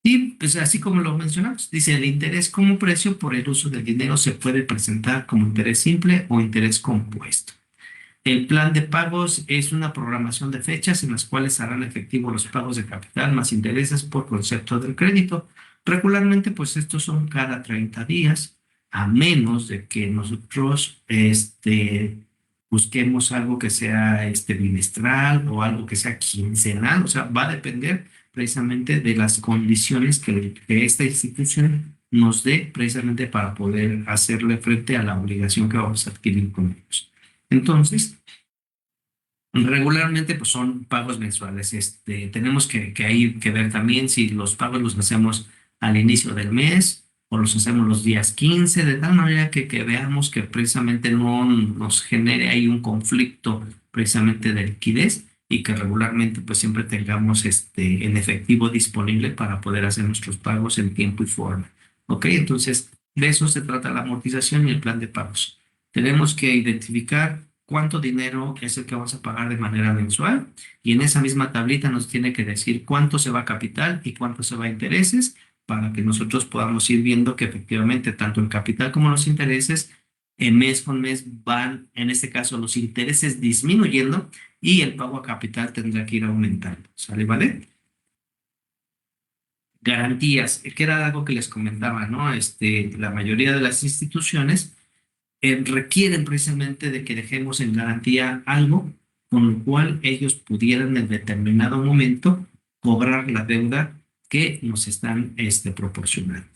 Y pues así como lo mencionamos, dice el interés como precio por el uso del dinero se puede presentar como interés simple o interés compuesto. El plan de pagos es una programación de fechas en las cuales harán efectivo los pagos de capital más intereses por concepto del crédito. Regularmente, pues estos son cada 30 días, a menos de que nosotros busquemos algo que sea bimestral o algo que sea quincenal. O sea, va a depender precisamente de las condiciones que esta institución nos dé precisamente para poder hacerle frente a la obligación que vamos a adquirir con ellos. Entonces, regularmente pues son pagos mensuales. Tenemos que ahí que ver también si los pagos los hacemos al inicio del mes o los hacemos los días 15 de tal manera que veamos que precisamente no nos genere ahí un conflicto precisamente de liquidez y que regularmente pues siempre tengamos el efectivo disponible para poder hacer nuestros pagos en tiempo y forma. ¿Ok? Entonces, de eso se trata la amortización y el plan de pagos. Tenemos que identificar cuánto dinero es el que vamos a pagar de manera mensual y en esa misma tablita nos tiene que decir cuánto se va a capital y cuánto se va a intereses para que nosotros podamos ir viendo que efectivamente tanto el capital como los intereses mes con mes van, en este caso, los intereses disminuyendo y el pago a capital tendrá que ir aumentando. ¿Sale, vale? Garantías, que era algo que les comentaba, ¿no? La mayoría de las instituciones requieren precisamente de que dejemos en garantía algo con lo cual ellos pudieran en determinado momento cobrar la deuda que nos están proporcionando.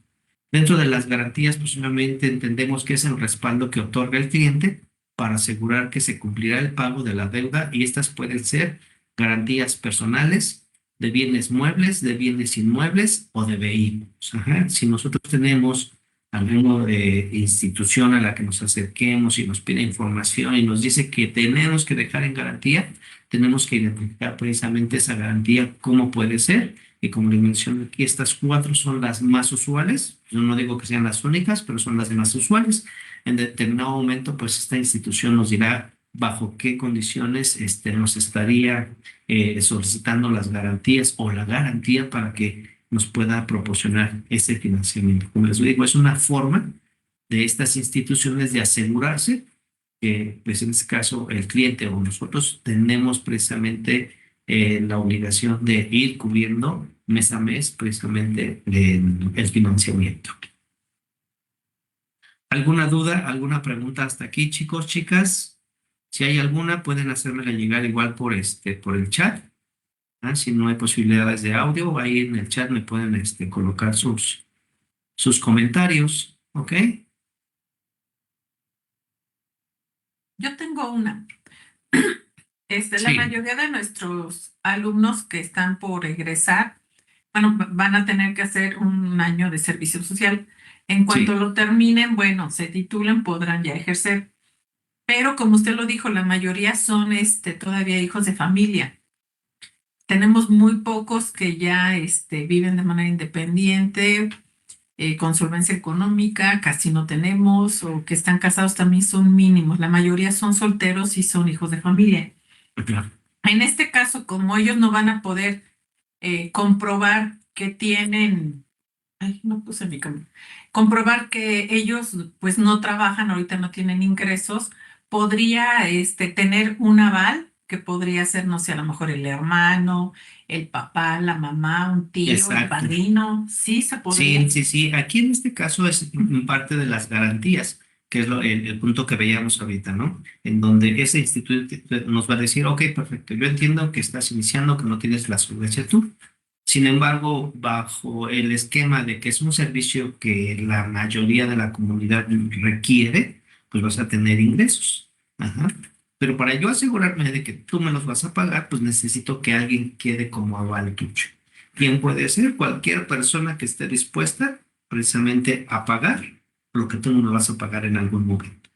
Dentro de las garantías, pues obviamente entendemos que es el respaldo que otorga el cliente para asegurar que se cumplirá el pago de la deuda y estas pueden ser garantías personales, de bienes muebles, de bienes inmuebles o de vehículos. Ajá. Si nosotros tenemos alguna institución a la que nos acerquemos y nos pide información y nos dice que tenemos que dejar en garantía, tenemos que identificar precisamente esa garantía, cómo puede ser. Y como les menciono aquí, estas 4 son las más usuales. Yo no digo que sean las únicas, pero son las más usuales. En determinado momento, pues esta institución nos dirá bajo qué condiciones nos estaría solicitando las garantías o la garantía para que nos pueda proporcionar ese financiamiento. Como les digo, es una forma de estas instituciones de asegurarse que, pues en este caso, el cliente o nosotros tenemos precisamente la obligación de ir cubriendo mes a mes precisamente el financiamiento. ¿Alguna duda, alguna pregunta hasta aquí, chicos, chicas? Si hay alguna, pueden hacérmela llegar igual por el chat. ¿Ah? Si no hay posibilidades de audio, ahí en el chat me pueden colocar sus comentarios, ¿ok? Yo tengo una. La Sí, mayoría de nuestros alumnos que están por egresar, bueno, van a tener que hacer un año de servicio social. En cuanto sí, lo terminen, bueno, se titulen, podrán ya ejercer. Pero como usted lo dijo, la mayoría son todavía hijos de familia. Tenemos muy pocos que ya viven de manera independiente, con solvencia económica, casi no tenemos, o que están casados también son mínimos. La mayoría son solteros y son hijos de familia. claro. En este caso, como ellos no van a poder comprobar que tienen, ay, no puse mi cámara, comprobar que ellos pues no trabajan, ahorita no tienen ingresos, podría tener un aval que podría ser, no sé, a lo mejor el hermano, el papá, la mamá, un tío, el Exacto. padrino, sí se podría. Sí, sí, sí. Aquí en este caso es parte de las garantías, que es el punto que veíamos ahorita, ¿no? En donde ese instituto nos va a decir, ok, perfecto, yo entiendo que estás iniciando, que no tienes la solvencia tú. Sin embargo, bajo el esquema de que es un servicio que la mayoría de la comunidad requiere, pues vas a tener ingresos. Ajá. Pero para yo asegurarme de que tú me los vas a pagar, pues necesito que alguien quede como aval tuyo. ¿Quién puede ser? Cualquier persona que esté dispuesta precisamente a pagar lo que tú no me vas a pagar en algún momento.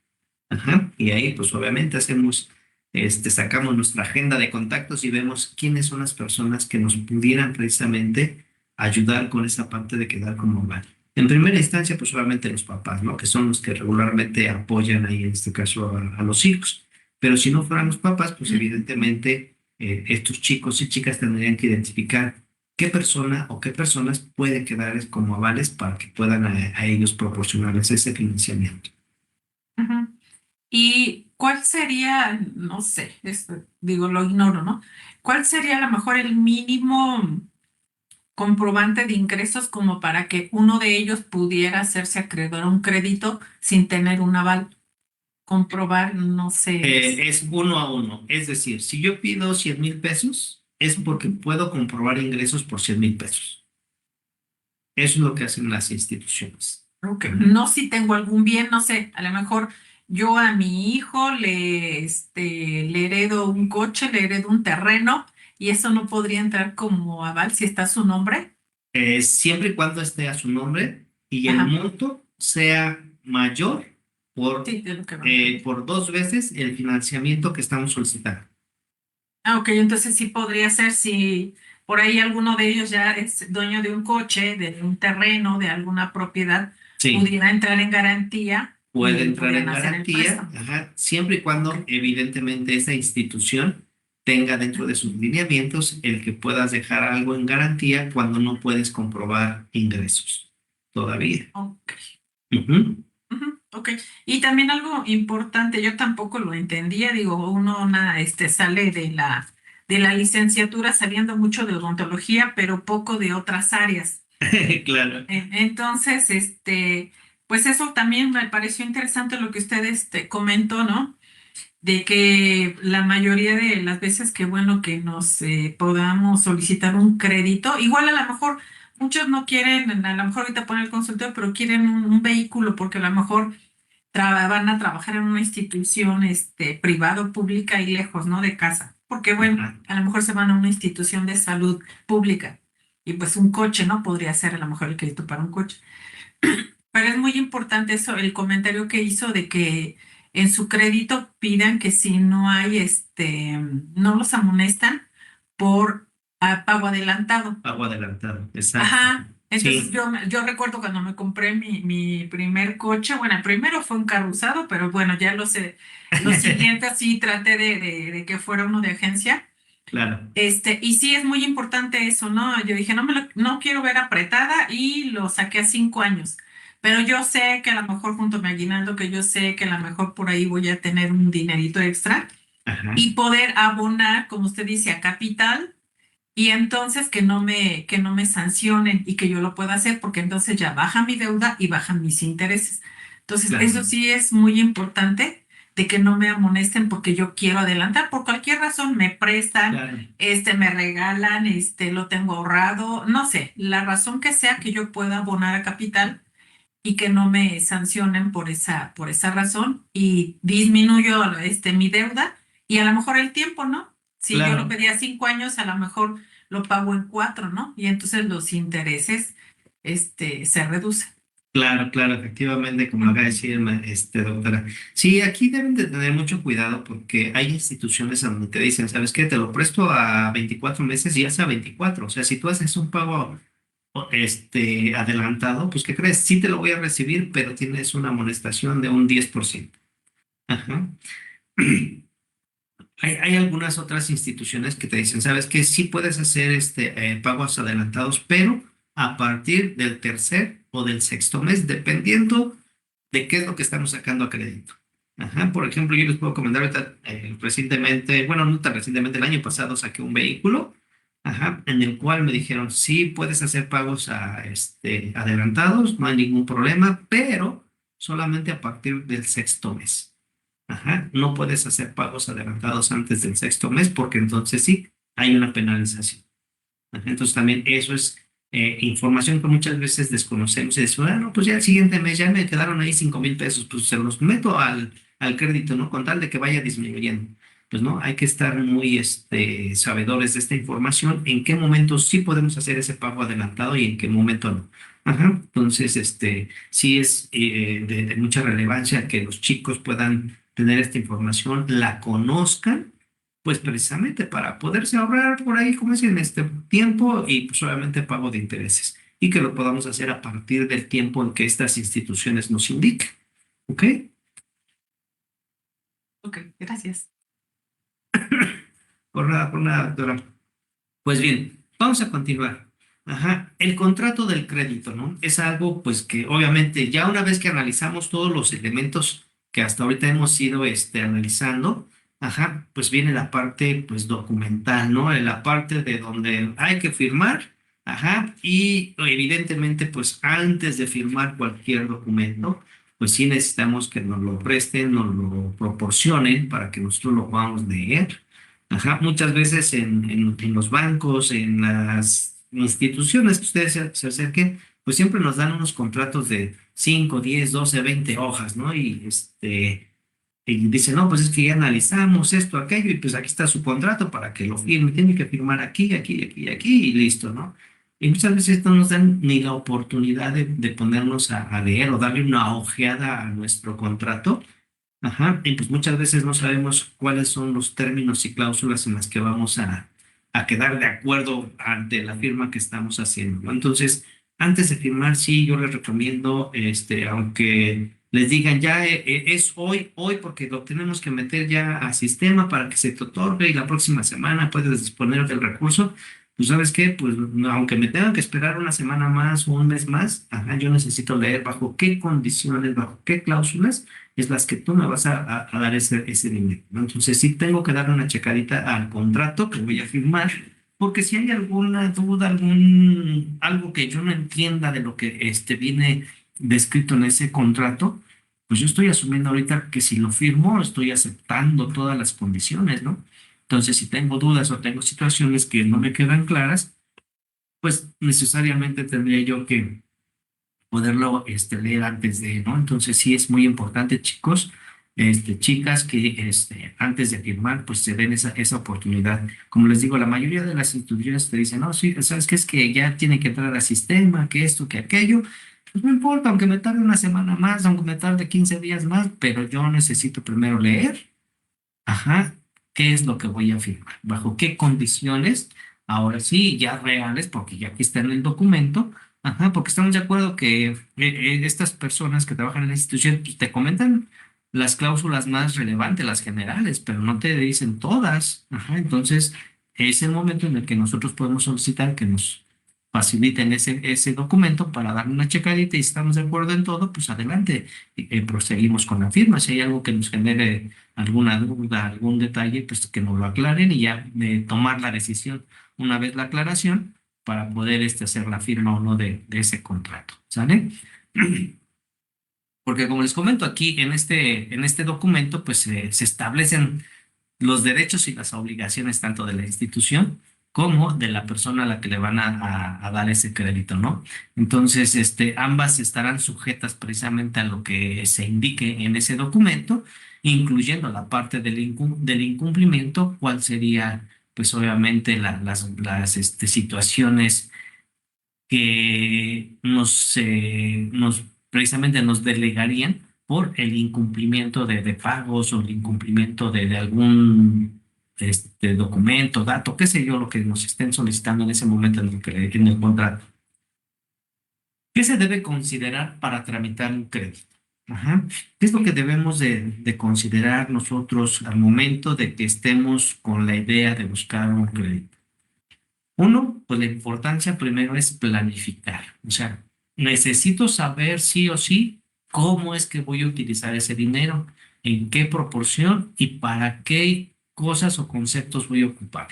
Ajá. Y ahí, pues obviamente sacamos nuestra agenda de contactos y vemos quiénes son las personas que nos pudieran precisamente ayudar con esa parte de quedar como hogar. En primera instancia, pues obviamente los papás, ¿no? Que son los que regularmente apoyan ahí, en este caso, a los hijos. Pero si no fueran los papás, pues evidentemente estos chicos y chicas tendrían que identificar qué persona o qué personas pueden quedar como avales para que puedan a ellos proporcionarles ese financiamiento. Ujú. ¿Y cuál sería, no sé, digo, lo ignoro, ¿no? ¿Cuál sería a lo mejor el mínimo comprobante de ingresos como para que uno de ellos pudiera hacerse acreedor a un crédito sin tener un aval? Comprobar, no sé. Es uno a uno. Es decir, si yo pido 100,000 pesos, es porque puedo comprobar ingresos por 100,000 pesos. Eso es lo que hacen las instituciones. Ok, Ujú. no si tengo algún bien, no sé, a lo mejor yo a mi hijo le heredo un coche, le heredo un terreno y eso no podría entrar como aval si está su nombre. Siempre y cuando esté a su nombre y el Ajá, monto sea mayor por, sí, de lo que van a entender. por 2 veces el financiamiento que estamos solicitando. Ah, ok, entonces sí podría ser si por ahí alguno de ellos ya es dueño de un coche, de un terreno, de alguna propiedad, Sí, pudiera entrar en garantía puede y entrar pudieran en hacer el garantía, préstamo. ajá, siempre y Ok. cuando evidentemente esa institución tenga dentro de sus lineamientos el que puedas dejar algo en garantía cuando no puedes comprobar ingresos todavía. Ok. Ujú. Ujú, ok. Y también algo importante, yo tampoco lo entendía, digo, uno sale de la licenciatura sabiendo mucho de odontología, pero poco de otras áreas. Claro. Entonces, pues eso también me pareció interesante lo que usted comentó, ¿no? De que la mayoría de las veces que, bueno, que nos podamos solicitar un crédito, igual a lo mejor muchos no quieren, a lo mejor ahorita poner el consultorio, pero quieren un vehículo porque a lo mejor van a trabajar en una institución privada o pública y lejos, ¿no? De casa. Porque, bueno, Ajá. a lo mejor se van a una institución de salud pública y pues un coche, ¿no? Podría ser a lo mejor el crédito para un coche. Pero es muy importante eso, el comentario que hizo de que en su crédito pidan que si no hay, no los amonestan por pago adelantado. Pago adelantado, exacto. Ajá, entonces Sí. yo recuerdo cuando me compré mi primer coche, bueno, el primero fue un carro usado, pero bueno, ya los siguientes sí traté de que fuera uno de agencia. Claro, Y sí es muy importante eso, ¿no? Yo dije, no quiero ver apretada y lo saqué a 5 años. Pero yo sé que a lo mejor junto a mi aguinaldo, que yo sé que a lo mejor por ahí voy a tener un dinerito extra ajá, y poder abonar, como usted dice, a capital y entonces que no me sancionen y que yo lo pueda hacer porque entonces ya baja mi deuda y bajan mis intereses. Entonces, claro, eso sí es muy importante de que no me amonesten porque yo quiero adelantar por cualquier razón, me prestan, claro, me regalan, lo tengo ahorrado, no sé, la razón que sea que yo pueda abonar a capital y que no me sancionen por esa razón y disminuyo mi deuda y a lo mejor el tiempo, ¿no? Si yo lo claro. pedía 5 años, a lo mejor lo pago en 4, ¿no? Y entonces los intereses, se reducen. Claro, claro, efectivamente, como lo acaba de Ujú. decir, doctora. Sí, aquí deben de tener mucho cuidado porque hay instituciones donde te dicen, ¿sabes qué? Te lo presto a 24 meses y ya sea 24. O sea, si tú haces un pago, adelantado, pues, ¿qué crees? Sí te lo voy a recibir, pero tienes una amonestación de un 10%. Ajá. Hay algunas otras instituciones que te dicen, ¿sabes qué? Sí puedes hacer pagos adelantados, pero a partir del tercer o del sexto mes, dependiendo de qué es lo que estamos sacando a crédito. Ajá, por ejemplo, yo les puedo comentar ahorita, recientemente, bueno, no tan recientemente, el año pasado saqué un vehículo, ajá, en el cual me dijeron, sí, puedes hacer pagos adelantados, no hay ningún problema, pero solamente a partir del sexto mes. Ajá, no puedes hacer pagos adelantados antes del sexto mes porque entonces sí, hay una penalización. Ajá, entonces también eso es información que muchas veces desconocemos y decimos, ah, no, pues ya el siguiente mes ya me quedaron ahí 5,000 pesos, pues se los meto al crédito, ¿no? Con tal de que vaya disminuyendo. Pues no, hay que estar muy sabedores de esta información, en qué momento sí podemos hacer ese pago adelantado y en qué momento no. Ajá, entonces, sí es de mucha relevancia que los chicos puedan tener esta información, la conozcan, pues precisamente para poderse ahorrar por ahí, como dicen, este tiempo y pues obviamente pago de intereses, y que lo podamos hacer a partir del tiempo en que estas instituciones nos indiquen. ¿Ok? Ok, gracias. Por nada, doctora. Pues bien, vamos a continuar. Ajá, el contrato del crédito, ¿no? Es algo, pues, que obviamente ya una vez que analizamos todos los elementos que hasta ahorita hemos ido, analizando, ajá, pues viene la parte, pues, documental, ¿no? La parte de donde hay que firmar, ajá, y evidentemente, pues, antes de firmar cualquier documento, pues sí necesitamos que nos lo presten, nos lo proporcionen para que nosotros lo podamos leer. Ajá, muchas veces en los bancos, en las instituciones que ustedes se acerquen, pues siempre nos dan unos contratos de 5, 10, 12, 20 hojas, ¿no? Y dicen, no, pues es que ya analizamos esto, aquello, y pues aquí está su contrato para que lo firme, tiene que firmar aquí, aquí, aquí, aquí, y listo, ¿no? Y muchas veces no nos dan ni la oportunidad de ponernos a leer o darle una ojeada a nuestro contrato. Ajá, y pues muchas veces no sabemos cuáles son los términos y cláusulas en las que vamos a quedar de acuerdo ante la firma que estamos haciendo, ¿no? Entonces, antes de firmar, sí, yo les recomiendo, aunque les digan ya es hoy, porque lo tenemos que meter ya a sistema para que se te otorgue y la próxima semana puedes disponer del recurso, pues ¿sabes qué? Pues no, aunque me tengan que esperar una semana más o un mes más, ajá, yo necesito leer bajo qué condiciones, bajo qué cláusulas es las que tú me vas a dar ese dinero, ¿no? Entonces sí tengo que darle una checadita al contrato que voy a firmar, porque si hay alguna duda, algo que yo no entienda de lo que viene descrito en ese contrato, pues yo estoy asumiendo ahorita que si lo firmo, estoy aceptando todas las condiciones, ¿no? Entonces, si tengo dudas o tengo situaciones que no me quedan claras, pues necesariamente tendría yo que poderlo leer antes de, ¿no? Entonces sí es muy importante, chicos, chicas, que antes de firmar, pues se den esa oportunidad. Como les digo, la mayoría de las instituciones te dicen, no, sí, ¿sabes qué? Es que ya tiene que entrar al sistema, que esto, que aquello. Pues no importa, aunque me tarde una semana más, aunque me tarde 15 días más, pero yo necesito primero leer. Ajá, ¿qué es lo que voy a firmar? ¿Bajo qué condiciones? Ahora sí, ya reales, porque ya aquí está en el documento. Ajá, porque estamos de acuerdo que estas personas que trabajan en la institución pues, te comentan las cláusulas más relevantes, las generales, pero no te dicen todas. Ajá, entonces es el momento en el que nosotros podemos solicitar que nos faciliten ese documento para darle una checadita y si estamos de acuerdo en todo, pues adelante, proseguimos con la firma. Si hay algo que nos genere alguna duda, algún detalle, pues que nos lo aclaren y ya tomar la decisión una vez la aclaración para poder hacer la firma o no de ese contrato, ¿sale? Porque como les comento aquí en este documento, pues se establecen los derechos y las obligaciones tanto de la institución como de la persona a la que le van a dar ese crédito, ¿no? Entonces, ambas estarán sujetas precisamente a lo que se indique en ese documento, incluyendo la parte del incumplimiento, cuál sería, pues obviamente, las situaciones que precisamente nos delegarían por el incumplimiento de pagos o el incumplimiento de algún documento, dato, qué sé yo, lo que nos estén solicitando en ese momento en el contrato. ¿Qué se debe considerar para tramitar un crédito? Ajá. ¿Qué es lo que debemos de considerar nosotros al momento de que estemos con la idea de buscar un crédito? Uno, pues la importancia primero es planificar. O sea, necesito saber sí o sí cómo es que voy a utilizar ese dinero, en qué proporción y para qué cosas o conceptos voy a ocupar.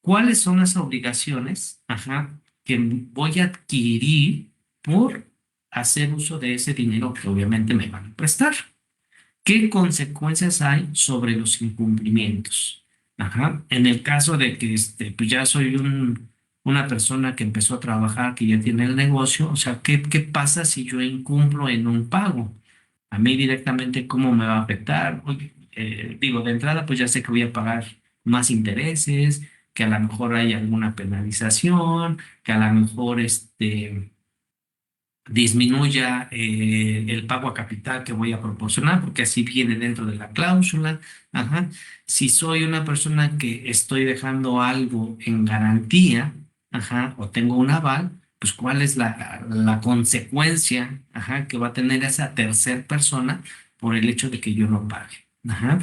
¿Cuáles son las obligaciones, ajá, que voy a adquirir por hacer uso de ese dinero que obviamente me van a prestar? ¿Qué consecuencias hay sobre los incumplimientos? Ajá. En el caso de que pues ya soy un una persona que empezó a trabajar, que ya tiene el negocio, o sea, ¿qué pasa si yo incumplo en un pago? A mí directamente, ¿cómo me va a afectar? Oye, digo, de entrada, pues ya sé que voy a pagar más intereses, que a lo mejor hay alguna penalización, que a lo mejor disminuya el pago a capital que voy a proporcionar, porque así viene dentro de la cláusula. Ajá. Si soy una persona que estoy dejando algo en garantía, ajá, o tengo un aval, pues cuál es la consecuencia, ajá, que va a tener esa tercer persona por el hecho de que yo no pague. Ajá.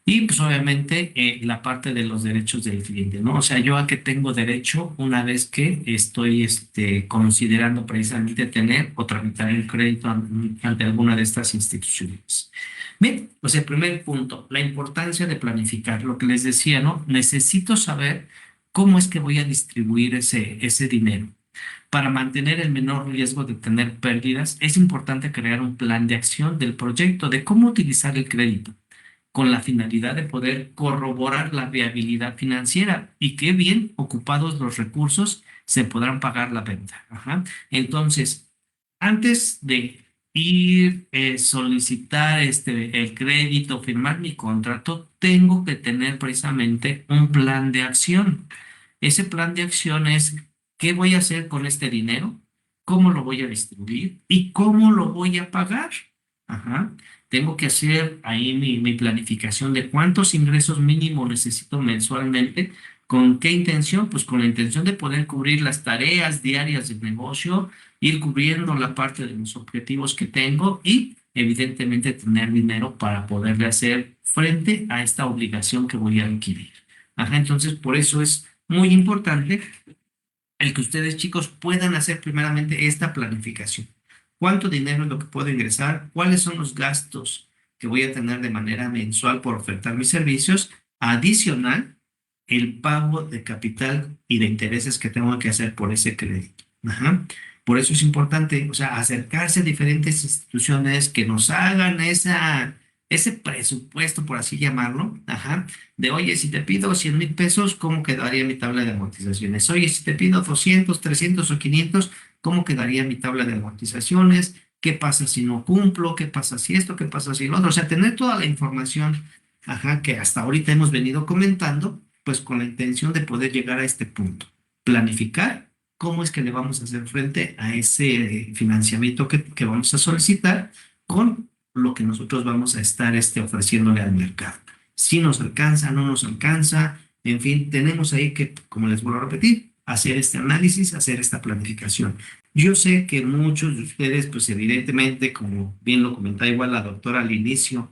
Y pues obviamente la parte de los derechos del cliente, ¿no? O sea, yo a qué tengo derecho una vez que estoy considerando precisamente tener o tramitar el crédito ante alguna de estas instituciones. Bien, pues el primer punto, la importancia de planificar, lo que les decía, ¿no? Necesito saber cómo es que voy a distribuir ese dinero. Para mantener el menor riesgo de tener pérdidas, es importante crear un plan de acción del proyecto de cómo utilizar el crédito con la finalidad de poder corroborar la viabilidad financiera y qué bien ocupados los recursos se podrán pagar la venta. Ajá. Entonces, antes de ir solicitar el crédito, firmar mi contrato, tengo que tener precisamente un plan de acción. Ese plan de acción es qué voy a hacer con este dinero, cómo lo voy a distribuir y cómo lo voy a pagar. Ajá. Tengo que hacer ahí mi planificación de cuántos ingresos mínimos necesito mensualmente. ¿Con qué intención? Pues con la intención de poder cubrir las tareas diarias del negocio, ir cubriendo la parte de los objetivos que tengo y evidentemente tener dinero para poderle hacer frente a esta obligación que voy a adquirir. Ajá, entonces por eso es muy importante el que ustedes, chicos, puedan hacer primeramente esta planificación. ¿Cuánto dinero es lo que puedo ingresar? ¿Cuáles son los gastos que voy a tener de manera mensual por ofertar mis servicios? Adicional, el pago de capital y de intereses que tengo que hacer por ese crédito. Ajá. Por eso es importante, o sea, acercarse a diferentes instituciones que nos hagan ese presupuesto, por así llamarlo, ajá, de, oye, si te pido 100,000 pesos, ¿cómo quedaría mi tabla de amortizaciones? Oye, si te pido 200, 300 o 500, ¿cómo quedaría mi tabla de amortizaciones? ¿Qué pasa si no cumplo? ¿Qué pasa si esto? ¿Qué pasa si lo otro? O sea, tener toda la información, ajá, que hasta ahorita hemos venido comentando, pues con la intención de poder llegar a este punto. Planificar cómo es que le vamos a hacer frente a ese financiamiento que vamos a solicitar con lo que nosotros vamos a estar ofreciéndole al mercado. Si nos alcanza, no nos alcanza, en fin, tenemos ahí que, como les vuelvo a repetir, hacer este análisis, hacer esta planificación. Yo sé que muchos de ustedes, pues evidentemente, como bien lo comentaba igual la doctora al inicio,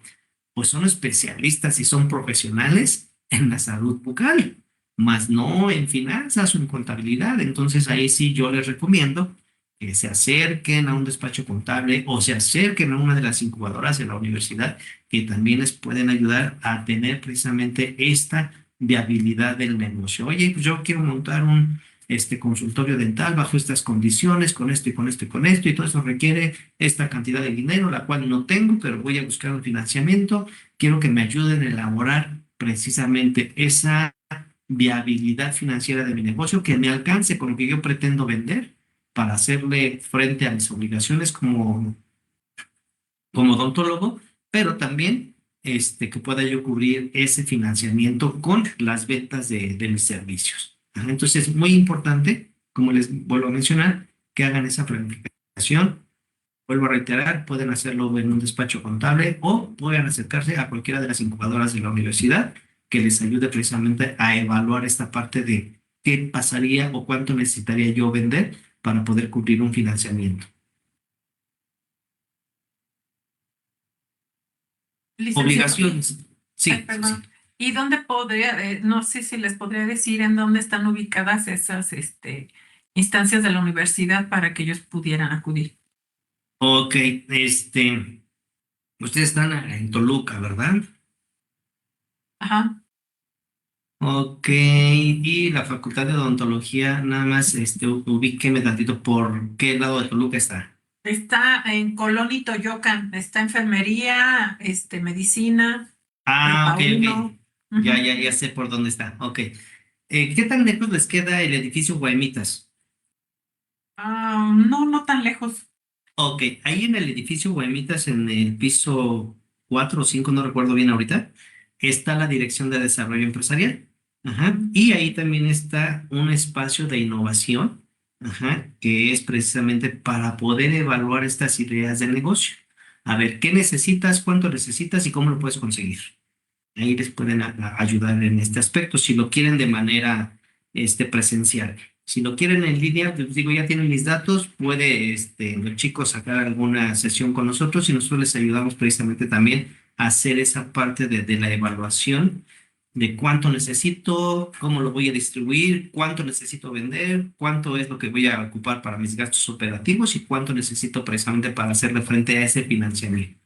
pues son especialistas y son profesionales en la salud bucal, más no en finanzas o en contabilidad. Entonces ahí sí yo les recomiendo que se acerquen a un despacho contable o se acerquen a una de las incubadoras de la universidad que también les pueden ayudar a tener precisamente esta viabilidad del negocio. Oye, pues yo quiero montar un consultorio dental bajo estas condiciones, con esto y con esto y con esto, y todo eso requiere esta cantidad de dinero, la cual no tengo, pero voy a buscar un financiamiento. Quiero que me ayuden a elaborar precisamente esa viabilidad financiera de mi negocio que me alcance con lo que yo pretendo vender para hacerle frente a mis obligaciones como odontólogo, pero también que pueda yo cubrir ese financiamiento con las ventas de mis servicios. Ajá. Entonces es muy importante, como les vuelvo a mencionar, que hagan esa planificación. Vuelvo a reiterar, pueden hacerlo en un despacho contable o pueden acercarse a cualquiera de las incubadoras de la universidad que les ayude precisamente a evaluar esta parte de qué pasaría o cuánto necesitaría yo vender para poder cubrir un financiamiento. Licenciado, Obligaciones. ay, Sí, sí, sí. perdón. ¿Y dónde podría, no sé si les podría decir en dónde están ubicadas esas, instancias de la universidad para que ellos pudieran acudir? Ok, ustedes están en Toluca, ¿verdad? Ajá. Ok, y la Facultad de Odontología, nada más, ubíqueme tantito por qué lado de Toluca está. Está en Colón y Toyocan, está enfermería, medicina, Ah, ok, prepa ok. 1. Ya, Ujú. ya, ya sé por dónde está. Ok. ¿Qué tan lejos les queda el edificio Guaymitas? No, no tan lejos. Ok, ahí en el edificio Guaymitas, en el piso 4 o 5, no recuerdo bien ahorita, está la Dirección de Desarrollo Empresarial. Ajá. Y ahí también está un espacio de innovación, ajá, que es precisamente para poder evaluar estas ideas de negocio. A ver, ¿qué necesitas, cuánto necesitas y cómo lo puedes conseguir? Ahí les pueden ayudar en este aspecto, si lo quieren de manera presencial. Si lo quieren en línea, pues digo, ya tienen mis datos, puede los chicos sacar alguna sesión con nosotros y nosotros les ayudamos precisamente también a hacer esa parte de la evaluación de cuánto necesito, cómo lo voy a distribuir, cuánto necesito vender, cuánto es lo que voy a ocupar para mis gastos operativos y cuánto necesito precisamente para hacerle frente a ese financiamiento.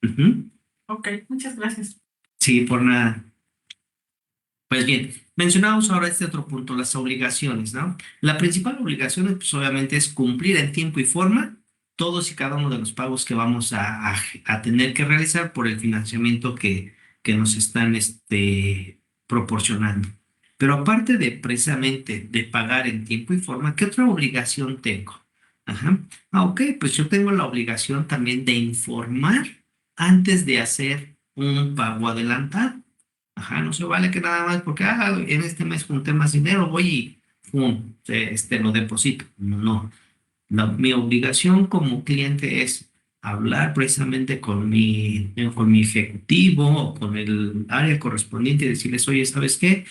Ujú. Ok, muchas gracias. Sí, por nada. Pues bien, mencionamos ahora este otro punto, las obligaciones, ¿no? La principal obligación, pues obviamente, es cumplir en tiempo y forma todos y cada uno de los pagos que vamos a tener que realizar por el financiamiento que nos están proporcionando. Pero aparte de precisamente de pagar en tiempo y forma, ¿qué otra obligación tengo? Ajá. Ok, pues yo tengo la obligación también de informar antes de hacer un pago adelantado. Ajá, no se vale que nada más porque en este mes junté más dinero, voy y pum, lo deposito. No, no. Mi obligación como cliente es hablar precisamente con mi ejecutivo o con el área correspondiente y decirles, oye, ¿sabes qué?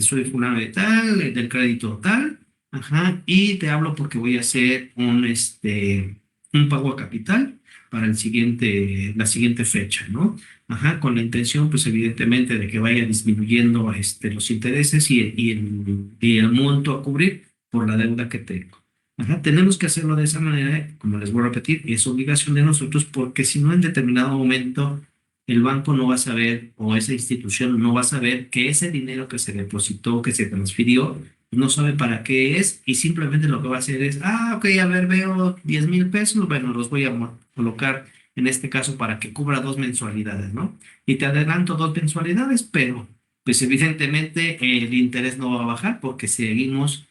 Soy fulano de tal, del crédito tal, ajá, y te hablo porque voy a hacer un pago a capital para la siguiente fecha, ¿no? Ajá, con la intención, pues evidentemente, de que vaya disminuyendo los intereses y el monto a cubrir por la deuda que tengo. Ajá, tenemos que hacerlo de esa manera, como les voy a repetir, es obligación de nosotros porque si no en determinado momento el banco no va a saber o esa institución no va a saber que ese dinero que se depositó, que se transfirió, no sabe para qué es y simplemente lo que va a hacer es, ok, a ver, veo 10,000 pesos, bueno, los voy a colocar en este caso para que cubra 2 mensualidades, ¿no? Y te adelanto 2 mensualidades, pero pues evidentemente el interés no va a bajar porque seguimos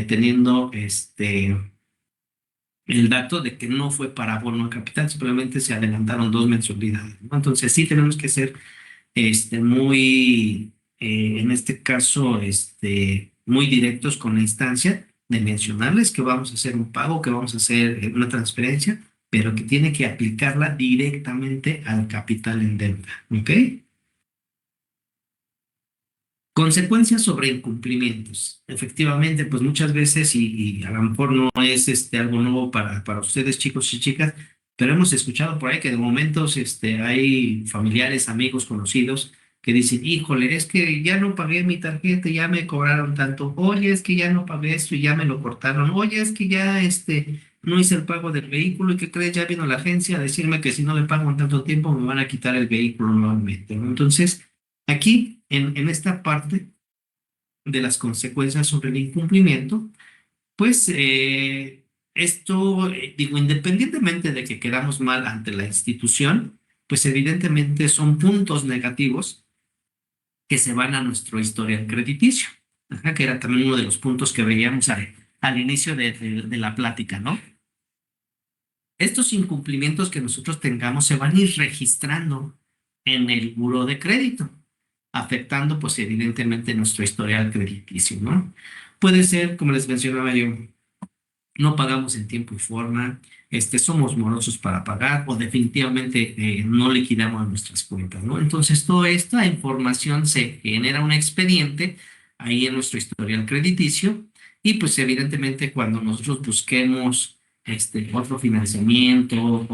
teniendo el dato de que no fue para bono a capital, simplemente se adelantaron 2 mensualidades, ¿no? Entonces sí tenemos que ser muy, en este caso, muy directos con la instancia de mencionarles que vamos a hacer un pago, que vamos a hacer una transferencia, pero que tiene que aplicarla directamente al capital en deuda, ¿ok? Consecuencias sobre incumplimientos. Efectivamente, pues muchas veces, y a lo mejor no es algo nuevo para ustedes, chicos y chicas, pero hemos escuchado por ahí que de momentos hay familiares, amigos, conocidos que dicen, híjole, es que ya no pagué mi tarjeta, ya me cobraron tanto, oye, es que ya no pagué esto y ya me lo cortaron, oye, es que ya no hice el pago del vehículo y que crees, ya vino la agencia a decirme que si no le pago en tanto tiempo me van a quitar el vehículo nuevamente, ¿no? Entonces, aquí, en esta parte de las consecuencias sobre el incumplimiento, pues esto, digo, independientemente de que quedamos mal ante la institución, pues evidentemente son puntos negativos que se van a nuestro historial crediticio, ajá, que era también uno de los puntos que veíamos al inicio de la plática, ¿no? Estos incumplimientos que nosotros tengamos se van a ir registrando en el buró de crédito, afectando pues evidentemente nuestro historial crediticio, ¿no? Puede ser, como les mencionaba yo, no pagamos en tiempo y forma, somos morosos para pagar o definitivamente no liquidamos nuestras cuentas, ¿no? Entonces, toda esta información se genera un expediente ahí en nuestro historial crediticio y pues evidentemente cuando nosotros busquemos otro financiamiento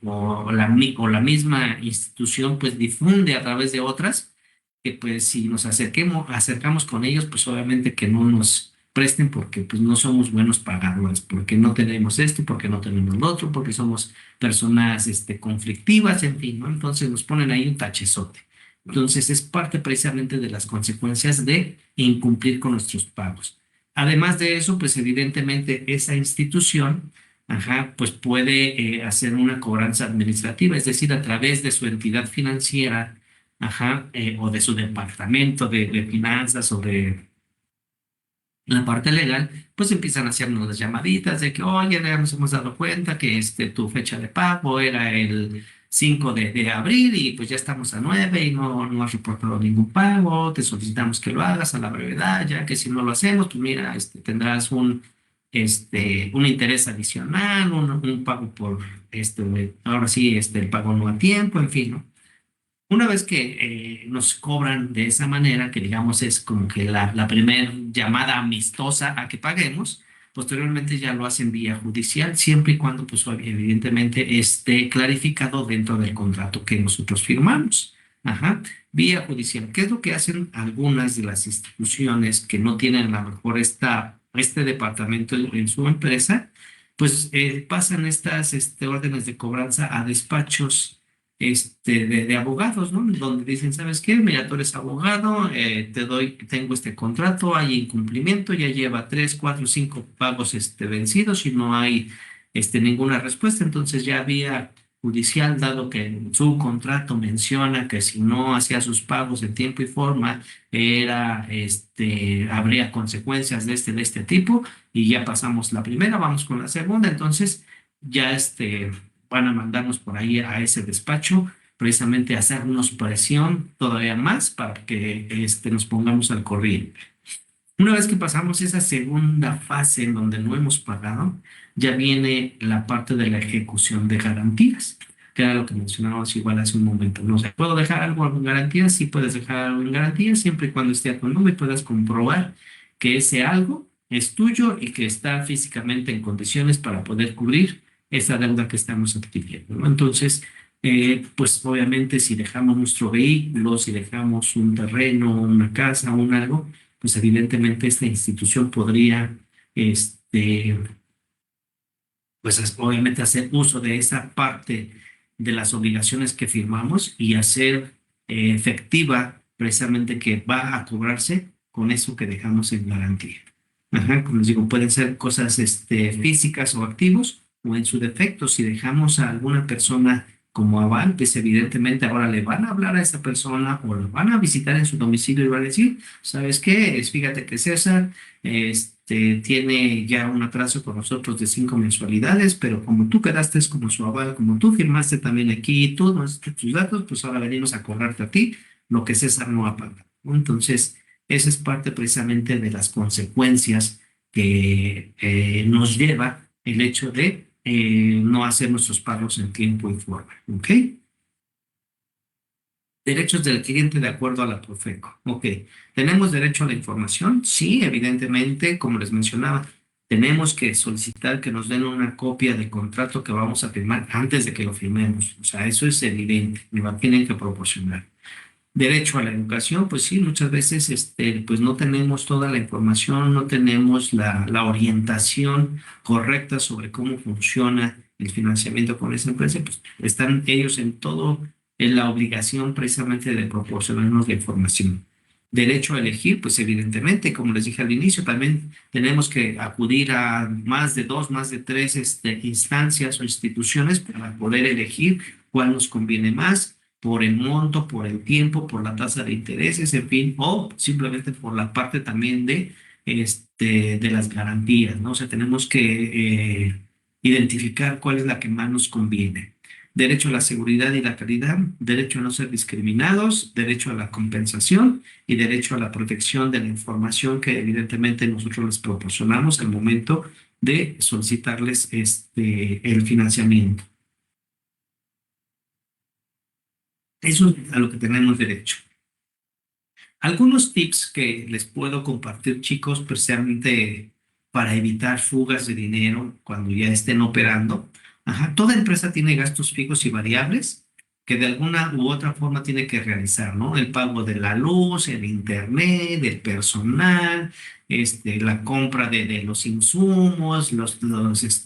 o la misma institución pues difunde a través de otras, que pues si nos acercamos con ellos, pues obviamente que no nos presten porque pues no somos buenos pagadores, porque no tenemos esto, porque no tenemos lo otro, porque somos personas conflictivas, en fin, ¿no? Entonces nos ponen ahí un tachezote. Entonces es parte precisamente de las consecuencias de incumplir con nuestros pagos. Además de eso, pues evidentemente esa institución, ajá, pues puede hacer una cobranza administrativa, es decir, a través de su entidad financiera ajá, o de su departamento de finanzas o de la parte legal, pues empiezan a hacernos las llamaditas de que, oye, ya nos hemos dado cuenta que tu fecha de pago era el 5 de abril y pues ya estamos a 9 y no has reportado ningún pago, te solicitamos que lo hagas a la brevedad, ya que si no lo hacemos, pues mira, tendrás un interés adicional, un pago por, ahora sí, el pago no a tiempo, en fin, ¿no? Una vez que nos cobran de esa manera, que digamos es como que la primera llamada amistosa a que paguemos, posteriormente ya lo hacen vía judicial, siempre y cuando pues evidentemente esté clarificado dentro del contrato que nosotros firmamos. Ajá, vía judicial. ¿Qué es lo que hacen algunas de las instituciones que no tienen a lo mejor este departamento en su empresa? Pues pasan estas órdenes de cobranza a despachos de abogados, ¿no? Donde dicen, ¿sabes qué? Mira, tú eres abogado, tengo este contrato, hay incumplimiento, ya lleva 3, 4, 5 pagos vencidos y no hay ninguna respuesta. Entonces ya vía judicial, dado que su contrato menciona que si no hacía sus pagos en tiempo y forma, habría consecuencias de este tipo, y ya pasamos la primera, vamos con la segunda. Entonces ya van a mandarnos por ahí a ese despacho, precisamente a hacernos presión todavía más para que nos pongamos al corriente. Una vez que pasamos esa segunda fase en donde no hemos pagado, ya viene la parte de la ejecución de garantías, que era lo que mencionábamos igual hace un momento. No sé, ¿puedo dejar algo en garantía? Sí, puedes dejar algo en garantía siempre y cuando esté a tu nombre y puedas comprobar que ese algo es tuyo y que está físicamente en condiciones para poder cubrir esa deuda que estamos adquiriendo, ¿no? Entonces, pues obviamente si dejamos nuestro vehículo, si dejamos un terreno, una casa, un algo, pues evidentemente esta institución podría, pues obviamente hacer uso de esa parte de las obligaciones que firmamos y hacer efectiva precisamente que va a cobrarse con eso que dejamos en garantía. Ajá, como les digo, pueden ser cosas físicas o activos, o en su defecto, si dejamos a alguna persona como aval, pues evidentemente ahora le van a hablar a esa persona o lo van a visitar en su domicilio y van a decir, ¿sabes qué? Fíjate que César tiene ya un atraso con nosotros de 5 mensualidades, pero como tú quedaste como su aval, como tú firmaste también aquí todos tus datos, pues ahora venimos a cobrarte a ti lo que César no ha pagado, ¿no? Entonces, esa es parte precisamente de las consecuencias que nos lleva el hecho de no hacer nuestros pagos en tiempo y forma, ¿ok? Derechos del cliente de acuerdo a la Profeco. Ok, ¿tenemos derecho a la información? Sí, evidentemente, como les mencionaba, tenemos que solicitar que nos den una copia del contrato que vamos a firmar antes de que lo firmemos. O sea, eso es evidente, me lo tienen que proporcionar. Derecho a la educación, pues sí, muchas veces pues no tenemos toda la información, no tenemos la orientación correcta sobre cómo funciona el financiamiento con esa empresa, pues están ellos en la obligación precisamente de proporcionarnos la información. Derecho a elegir, pues evidentemente, como les dije al inicio, también tenemos que acudir a más de dos, más de tres instancias o instituciones para poder elegir cuál nos conviene más por el monto, por el tiempo, por la tasa de intereses, en fin, o simplemente por la parte también de las garantías, ¿no? O sea, tenemos que identificar cuál es la que más nos conviene. Derecho a la seguridad y la calidad, derecho a no ser discriminados, derecho a la compensación y derecho a la protección de la información que evidentemente nosotros les proporcionamos al momento de solicitarles el financiamiento. Eso es a lo que tenemos derecho. Algunos tips que les puedo compartir, chicos, precisamente para evitar fugas de dinero cuando ya estén operando. Ajá, toda empresa tiene gastos fijos y variables que de alguna u otra forma tiene que realizar, ¿no? El pago de la luz, el internet, el personal, la compra de los insumos, los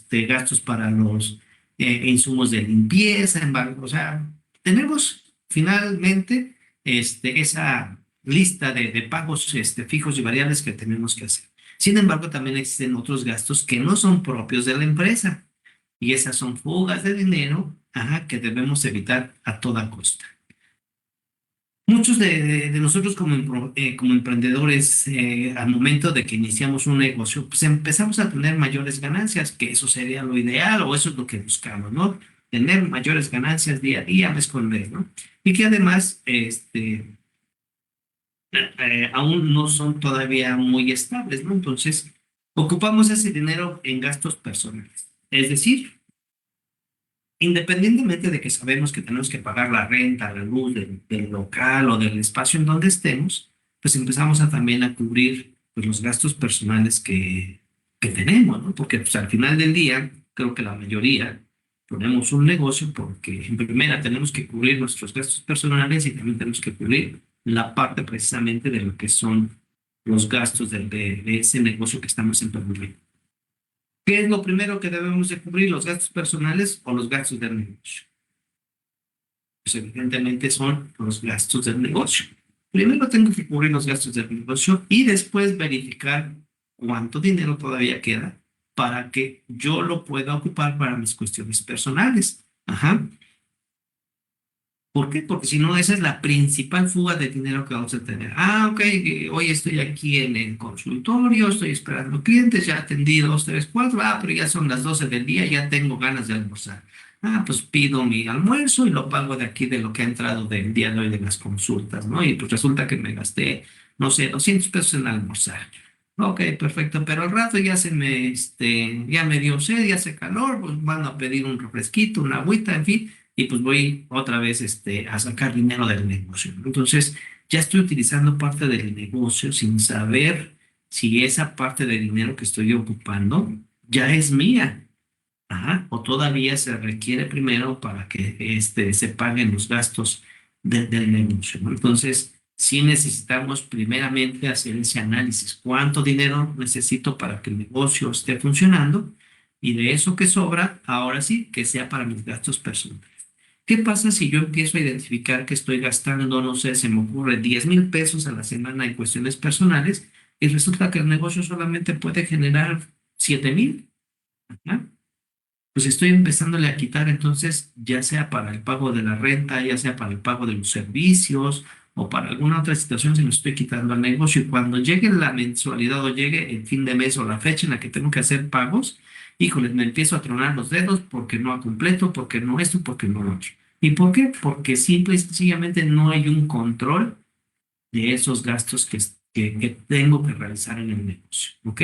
gastos para los insumos de limpieza, o sea, tenemos finalmente esa lista de pagos fijos y variables que tenemos que hacer. Sin embargo, también existen otros gastos que no son propios de la empresa y esas son fugas de dinero, ajá, que debemos evitar a toda costa. Muchos de nosotros como emprendedores, al momento de que iniciamos un negocio, pues empezamos a tener mayores ganancias, que eso sería lo ideal o eso es lo que buscamos, ¿no? Tener mayores ganancias día a día, mes con mes, ¿no? Y que además, aún no son todavía muy estables, ¿no? Entonces, ocupamos ese dinero en gastos personales. Es decir, independientemente de que sabemos que tenemos que pagar la renta, la luz del local o del espacio en donde estemos, pues empezamos a también a cubrir pues, los gastos personales que tenemos, ¿no? Porque pues, al final del día, creo que la mayoría ponemos un negocio porque en primera tenemos que cubrir nuestros gastos personales y también tenemos que cubrir la parte precisamente de lo que son los gastos de ese negocio que estamos emprendiendo. ¿Qué es lo primero que debemos de cubrir, los gastos personales o los gastos del negocio? Pues evidentemente son los gastos del negocio. Primero tengo que cubrir los gastos del negocio y después verificar cuánto dinero todavía queda para que yo lo pueda ocupar para mis cuestiones personales. Ajá. ¿Por qué? Porque si no, esa es la principal fuga de dinero que vamos a tener. Ah, ok, hoy estoy aquí en el consultorio, estoy esperando clientes, ya atendí dos, tres, cuatro, pero ya son las 12 del día, ya tengo ganas de almorzar. Pues pido mi almuerzo y lo pago de aquí de lo que ha entrado del día de hoy de las consultas, ¿no? Y pues resulta que me gasté, no sé, 200 pesos en almorzar. Ok, perfecto, pero al rato ya ya me dio sed, ya hace calor, pues van a pedir un refresquito, una agüita, en fin y pues voy otra vez a sacar dinero del negocio, ¿no? Entonces, ya estoy utilizando parte del negocio sin saber si esa parte de dinero que estoy ocupando ya es mía. Ajá, o todavía se requiere primero para que se paguen los gastos del negocio, ¿no? Entonces, sí necesitamos primeramente hacer ese análisis. ¿Cuánto dinero necesito para que el negocio esté funcionando? Y de eso que sobra, ahora sí, que sea para mis gastos personales. ¿Qué pasa si yo empiezo a identificar que estoy gastando, no sé, se me ocurre 10,000 pesos a la semana en cuestiones personales y resulta que el negocio solamente puede generar 7,000? ¿No? Pues estoy empezándole a quitar entonces, ya sea para el pago de la renta, ya sea para el pago de los servicios o para alguna otra situación, se lo estoy quitando al negocio. Y cuando llegue la mensualidad o llegue el fin de mes o la fecha en la que tengo que hacer pagos, híjole, me empiezo a tronar los dedos porque no completo, porque no esto, porque no lo otro. ¿Y por qué? Porque simple y sencillamente no hay un control de esos gastos que tengo que realizar en el negocio. ¿Ok?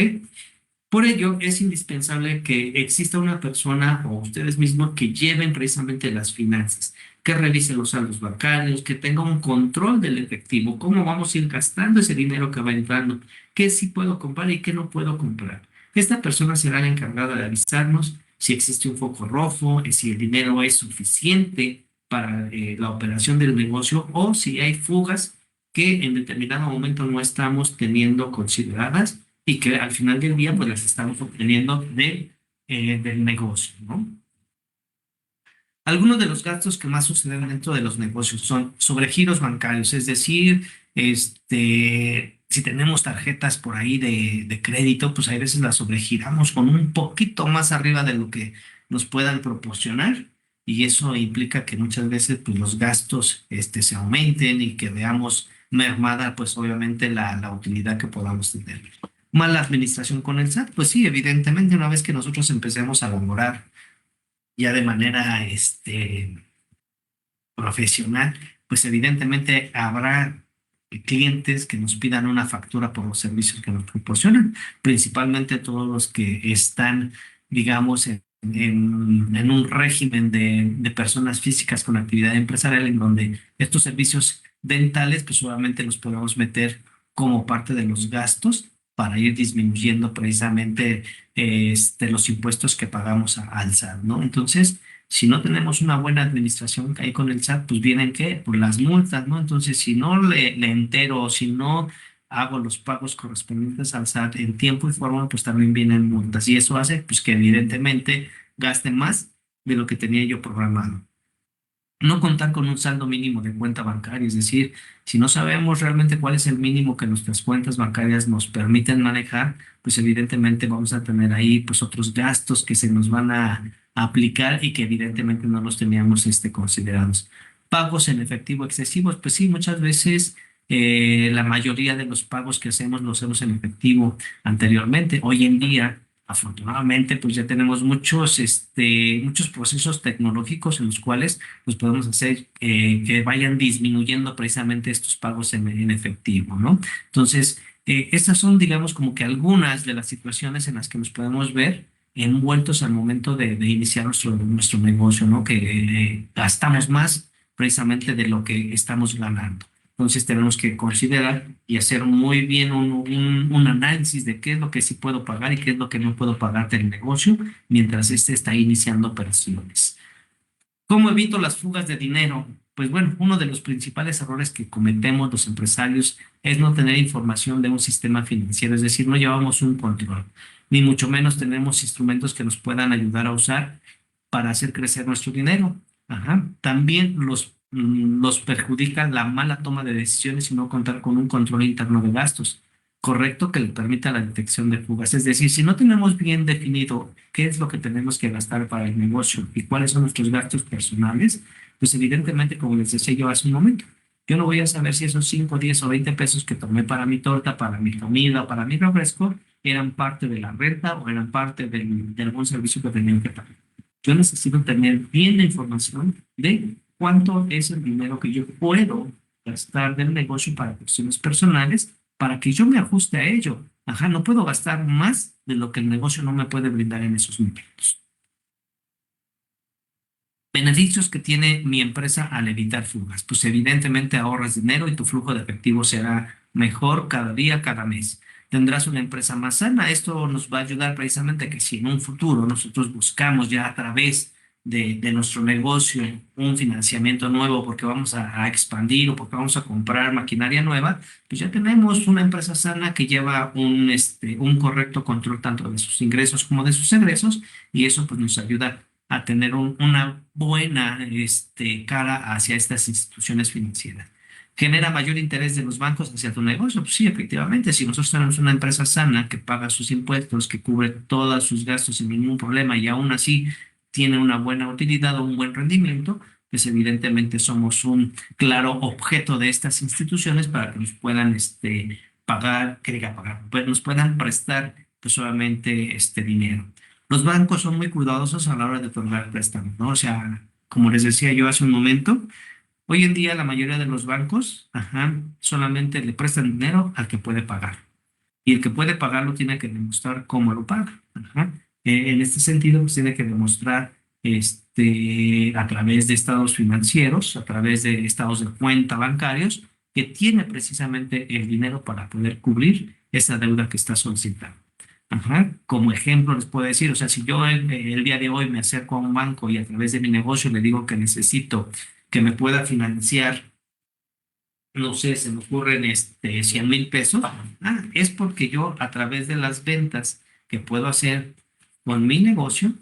Por ello, es indispensable que exista una persona o ustedes mismos que lleven precisamente las finanzas, que revise los saldos bancarios, que tenga un control del efectivo, cómo vamos a ir gastando ese dinero que va entrando, qué sí puedo comprar y qué no puedo comprar. Esta persona será la encargada de avisarnos si existe un foco rojo, si el dinero es suficiente para la operación del negocio o si hay fugas que en determinado momento no estamos teniendo consideradas y que al final del día pues las estamos obteniendo del negocio, ¿no? Algunos de los gastos que más suceden dentro de los negocios son sobregiros bancarios, es decir, si tenemos tarjetas por ahí de crédito, pues a veces las sobregiramos con un poquito más arriba de lo que nos puedan proporcionar y eso implica que muchas veces pues, los gastos se aumenten y que veamos mermada pues obviamente la utilidad que podamos tener. Mala administración con el SAT, pues sí, evidentemente una vez que nosotros empecemos a elaborar ya de manera profesional, pues evidentemente habrá clientes que nos pidan una factura por los servicios que nos proporcionan, principalmente todos los que están, digamos, en un régimen de personas físicas con actividad empresarial, en donde estos servicios dentales, pues solamente los podemos meter como parte de los gastos para ir disminuyendo precisamente los impuestos que pagamos al SAT, ¿no? Entonces, si no tenemos una buena administración ahí con el SAT, pues vienen ¿qué? Pues las multas, ¿no? Entonces, si no le entero o si no hago los pagos correspondientes al SAT en tiempo y forma, pues también vienen multas. Y eso hace pues que evidentemente gaste más de lo que tenía yo programado. No contar con un saldo mínimo de cuenta bancaria, es decir, si no sabemos realmente cuál es el mínimo que nuestras cuentas bancarias nos permiten manejar, pues evidentemente vamos a tener ahí pues otros gastos que se nos van a aplicar y que evidentemente no los teníamos considerados. Pagos en efectivo excesivos, pues sí, muchas veces la mayoría de los pagos que hacemos los hacemos en efectivo anteriormente. Hoy en día, afortunadamente, pues ya tenemos muchos procesos tecnológicos en los cuales pues podemos hacer que vayan disminuyendo precisamente estos pagos en efectivo, ¿no? Entonces, estas son, digamos, como que algunas de las situaciones en las que nos podemos ver envueltos al momento de iniciar nuestro negocio, ¿no? Que gastamos más precisamente de lo que estamos ganando. Entonces tenemos que considerar y hacer muy bien un análisis de qué es lo que sí puedo pagar y qué es lo que no puedo pagar del negocio mientras este está iniciando operaciones. ¿Cómo evito las fugas de dinero? Pues bueno, uno de los principales errores que cometemos los empresarios es no tener información de un sistema financiero, es decir, no llevamos un control, ni mucho menos tenemos instrumentos que nos puedan ayudar a usar para hacer crecer nuestro dinero. Ajá. También los perjudica la mala toma de decisiones y no contar con un control interno de gastos correcto que le permita la detección de fugas. Es decir, si no tenemos bien definido qué es lo que tenemos que gastar para el negocio y cuáles son nuestros gastos personales, pues evidentemente, como les decía yo hace un momento, yo no voy a saber si esos 5, 10 o 20 pesos que tomé para mi torta, para mi comida o para mi refresco eran parte de la renta o eran parte de algún servicio que tenían que pagar. Yo necesito tener bien la información de cuánto es el dinero que yo puedo gastar del negocio para cuestiones personales para que yo me ajuste a ello. Ajá, no puedo gastar más de lo que el negocio no me puede brindar en esos momentos. Beneficios que tiene mi empresa al evitar fugas. Pues evidentemente ahorras dinero y tu flujo de efectivo será mejor cada día, cada mes. Tendrás una empresa más sana. Esto nos va a ayudar precisamente a que si en un futuro nosotros buscamos ya a través de nuestro negocio un financiamiento nuevo porque vamos a expandir o porque vamos a comprar maquinaria nueva, pues ya tenemos una empresa sana que lleva un correcto control tanto de sus ingresos como de sus egresos y eso pues nos ayuda a tener una buena cara hacia estas instituciones financieras. ¿Genera mayor interés de los bancos hacia tu negocio? Pues sí, efectivamente, si nosotros tenemos una empresa sana que paga sus impuestos, que cubre todos sus gastos sin ningún problema y aún así tiene una buena utilidad o un buen rendimiento, pues evidentemente somos un claro objeto de estas instituciones para que nos puedan pagar, que diga pagar, pues nos puedan prestar pues solamente este dinero. Los bancos son muy cuidadosos a la hora de otorgar préstamos, ¿no? O sea, como les decía yo hace un momento, hoy en día la mayoría de los bancos, ajá, solamente le prestan dinero al que puede pagar. Y el que puede pagarlo tiene que demostrar cómo lo paga. Ajá. En este sentido, pues tiene que demostrar a través de estados financieros, a través de estados de cuenta bancarios, que tiene precisamente el dinero para poder cubrir esa deuda que está solicitando. Ajá. Como ejemplo les puedo decir, o sea, si yo el día de hoy me acerco a un banco y a través de mi negocio le digo que necesito que me pueda financiar, no sé, se me ocurren 100,000 pesos, es porque yo a través de las ventas que puedo hacer con mi negocio,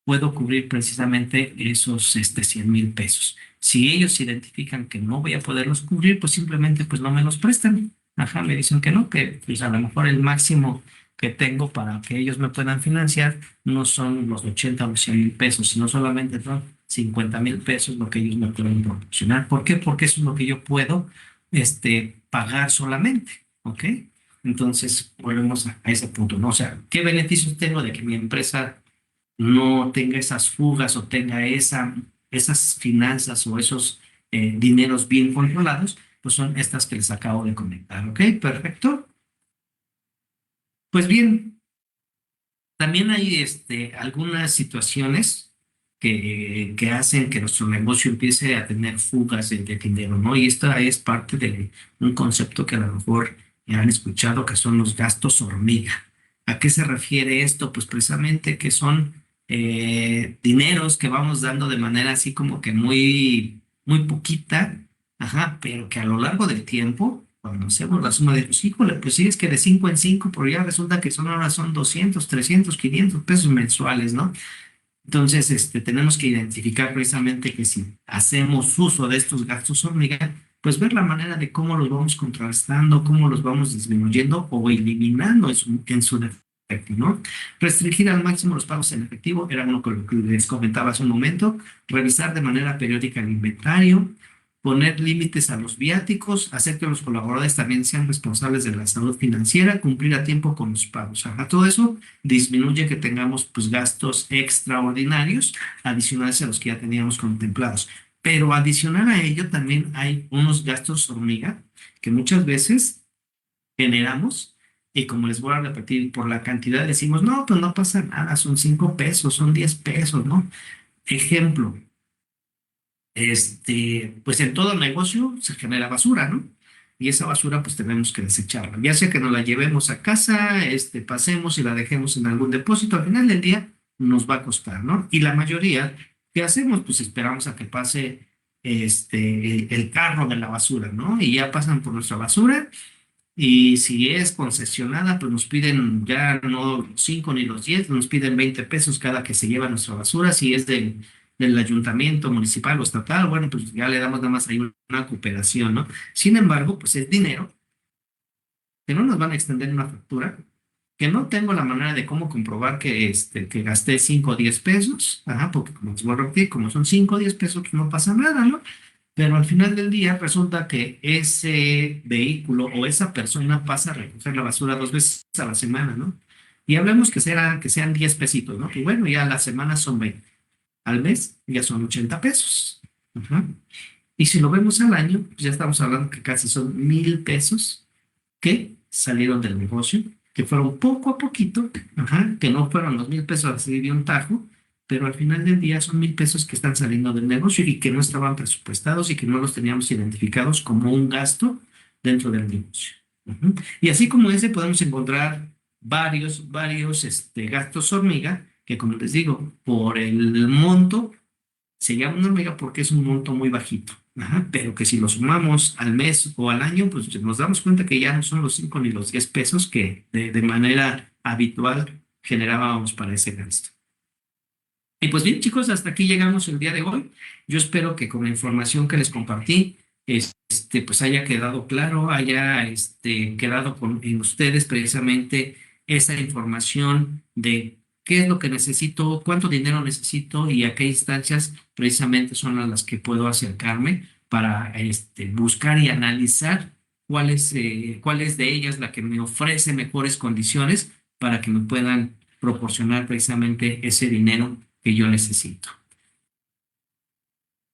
puedo cubrir precisamente esos 100,000 pesos. Si ellos identifican que no voy a poderlos cubrir, pues simplemente pues no me los prestan. Ajá, me dicen que no, que pues a lo mejor el máximo que tengo para que ellos me puedan financiar no son los 80 o 100,000 pesos, sino solamente son 50,000 pesos lo que ellos me pueden proporcionar. ¿Por qué? Porque eso es lo que yo puedo pagar solamente, ¿ok? Entonces, volvemos a ese punto, ¿no? O sea, ¿qué beneficios tengo de que mi empresa no tenga esas fugas o tenga esas finanzas o esos dineros bien controlados? Pues son estas que les acabo de comentar, ¿ok? Perfecto. Pues bien, también hay algunas situaciones que hacen que nuestro negocio empiece a tener fugas de dinero, ¿no? Y esta es parte de un concepto que a lo mejor ya han escuchado, que son los gastos hormiga. ¿A qué se refiere esto? Pues precisamente que son dineros que vamos dando de manera así como que muy, muy poquita, ajá, pero que a lo largo del tiempo cuando hacemos la suma de los híjole, pues sí, es que de 5 en 5, pero ya resulta que ahora son 200, 300, 500 pesos mensuales, ¿no? Entonces, tenemos que identificar precisamente que si hacemos uso de estos gastos hormiga, pues ver la manera de cómo los vamos contrarrestando, cómo los vamos disminuyendo o eliminando en su defecto. efecto, ¿no? Restringir al máximo los pagos en efectivo, era uno que lo que les comentaba hace un momento, revisar de manera periódica el inventario, poner límites a los viáticos, hacer que los colaboradores también sean responsables de la salud financiera, cumplir a tiempo con los pagos. Ajá, todo eso disminuye que tengamos pues gastos extraordinarios adicionales a los que ya teníamos contemplados. Pero adicional a ello también hay unos gastos hormiga que muchas veces generamos y como les voy a repetir, por la cantidad decimos, no, pues no pasa nada, son 5 pesos, son 10 pesos, ¿no? Ejemplo, pues en todo negocio se genera basura, ¿no? Y esa basura pues tenemos que desecharla, ya sea que nos la llevemos a casa, pasemos y la dejemos en algún depósito, al final del día nos va a costar, ¿no? Y la mayoría, ¿qué hacemos? Pues esperamos a que pase el carro de la basura, ¿no? Y ya pasan por nuestra basura y si es concesionada, pues nos piden ya no los 5 ni los 10, nos piden 20 pesos cada que se lleva nuestra basura. Si es del ayuntamiento municipal o estatal, bueno, pues ya le damos nada más ahí una cooperación, ¿no? Sin embargo, pues es dinero que no nos van a extender una factura, que no tengo la manera de cómo comprobar que gasté 5 o 10 pesos, ajá, porque como les voy a repetir, como son 5 o 10 pesos, pues no pasa nada, ¿no? Pero al final del día resulta que ese vehículo o esa persona pasa a recoger la basura 2 veces a la semana, ¿no? Y hablemos que sean 10 pesitos, ¿no? Y bueno, ya a la semana son 20. Al mes ya son 80 pesos. Ajá. Y si lo vemos al año, pues ya estamos hablando que casi son 1,000 pesos que salieron del negocio, que fueron poco a poquito, ajá, que no fueron los 1,000 pesos así de un tajo, pero al final del día son 1,000 pesos que están saliendo del negocio y que no estaban presupuestados y que no los teníamos identificados como un gasto dentro del negocio. Ujú. Y así como ese podemos encontrar varios gastos hormiga, que como les digo, por el monto se llama una hormiga porque es un monto muy bajito. Ajá, pero que si lo sumamos al mes o al año, pues nos damos cuenta que ya no son los 5 ni los 10 pesos que de manera habitual generábamos para ese gasto. Y pues bien, chicos, hasta aquí llegamos el día de hoy. Yo espero que con la información que les compartí, pues haya quedado claro, haya quedado en ustedes precisamente esa información de qué es lo que necesito, cuánto dinero necesito y a qué instancias precisamente son a las que puedo acercarme para buscar y analizar cuál es de ellas la que me ofrece mejores condiciones para que me puedan proporcionar precisamente ese dinero que yo necesito.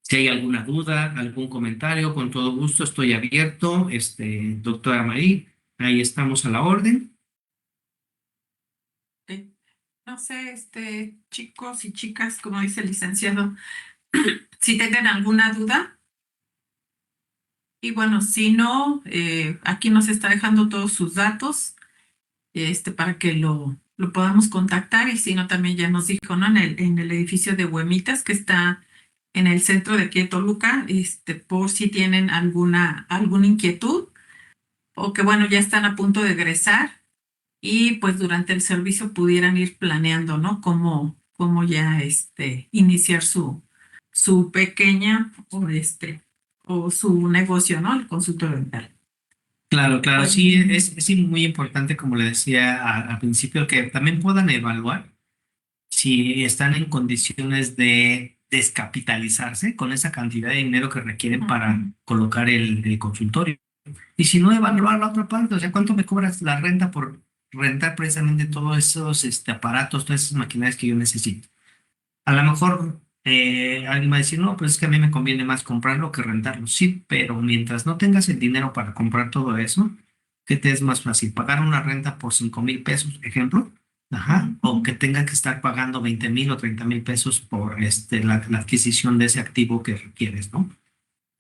Si hay alguna duda, algún comentario, con todo gusto estoy abierto. Doctora Marí, ahí estamos a la orden. Ok. No sé, chicos y chicas, como dice el licenciado, si tengan alguna duda. Y bueno, si no, aquí nos está dejando todos sus datos, para que lo podamos contactar. Y si no, también ya nos dijo, ¿no? En el edificio de Huemitas, que está en el centro de aquí de Toluca, por si tienen alguna inquietud o que, bueno, ya están a punto de egresar y pues durante el servicio pudieran ir planeando, ¿no? Cómo ya, iniciar su pequeña o su negocio, ¿no? El consultorio dental. Claro, claro, Pues, sí, es muy importante, como le decía al principio, que también puedan evaluar si están en condiciones de descapitalizarse con esa cantidad de dinero que requieren para colocar el consultorio. Y si no, evaluar la otra parte, o sea, ¿cuánto me cobras la renta por rentar precisamente todos esos aparatos, todas esas maquinarias que yo necesito? A lo mejor alguien va a decir, no, pues es que a mí me conviene más comprarlo que rentarlo. Sí, pero mientras no tengas el dinero para comprar todo eso, ¿qué te es más fácil? ¿Pagar una renta por 5,000 pesos, ejemplo? Ajá. O que tenga que estar pagando 20,000 o 30,000 pesos por la adquisición de ese activo que requieres, ¿no?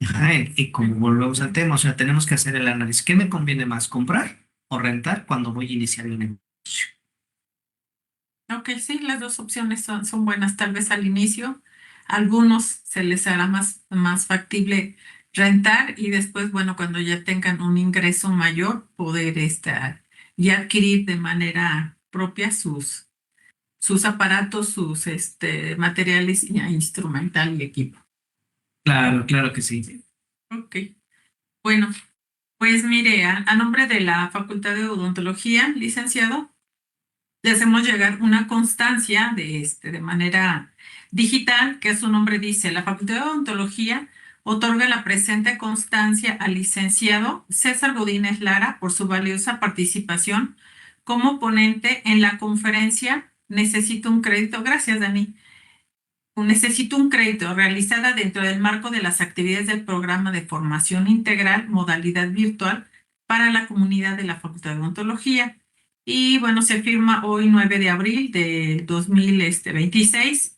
Ajá. Y como volvemos al tema, o sea, tenemos que hacer el análisis. ¿Qué me conviene más, comprar o rentar cuando voy a iniciar el negocio? ok, sí, las dos opciones son buenas. Tal vez al inicio, a algunos se les hará más factible rentar y después, bueno, cuando ya tengan un ingreso mayor, poder ya adquirir de manera propia sus aparatos, sus materiales instrumental y equipo. Claro, claro que sí. Ok, bueno, pues mire, a nombre de la Facultad de Odontología, licenciado, le hacemos llegar una constancia de manera digital, que su nombre dice, la Facultad de Odontología otorga la presente constancia al licenciado César Godínez Lara por su valiosa participación como ponente en la conferencia Necesito un crédito. Gracias, Dani. Necesito un crédito realizada dentro del marco de las actividades del programa de formación integral modalidad virtual para la comunidad de la Facultad de Odontología. Y bueno, se firma hoy 9 de abril del 2026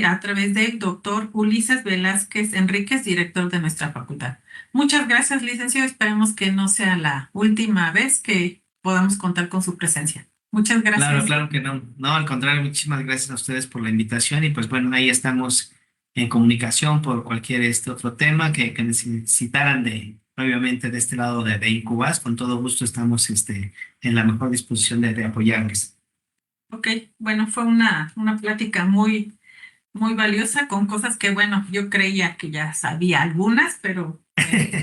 a través del doctor Ulises Velázquez Enríquez, director de nuestra facultad. Muchas gracias, licenciado. Esperemos que no sea la última vez que podamos contar con su presencia. Muchas Claro, gracias. claro que no. No, al contrario, muchísimas gracias a ustedes por la invitación y pues bueno, ahí estamos en comunicación por cualquier otro tema que necesitaran obviamente de este lado de Incubas. Con todo gusto estamos en la mejor disposición de apoyarles. Ok, bueno, fue una plática muy valiosa con cosas que, bueno, yo creía que ya sabía algunas, pero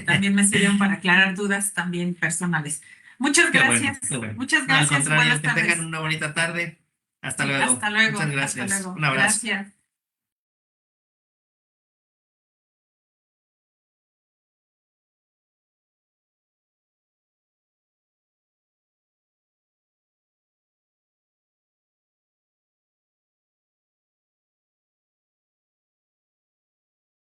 también me sirvieron para aclarar dudas también personales. Muchas Qué bueno, gracias, qué bueno. muchas No, al gracias, contrario, buenas que tengan tardes. una bonita tarde. Hasta Sí, luego. hasta luego, Muchas hasta gracias. luego. Un abrazo. Gracias.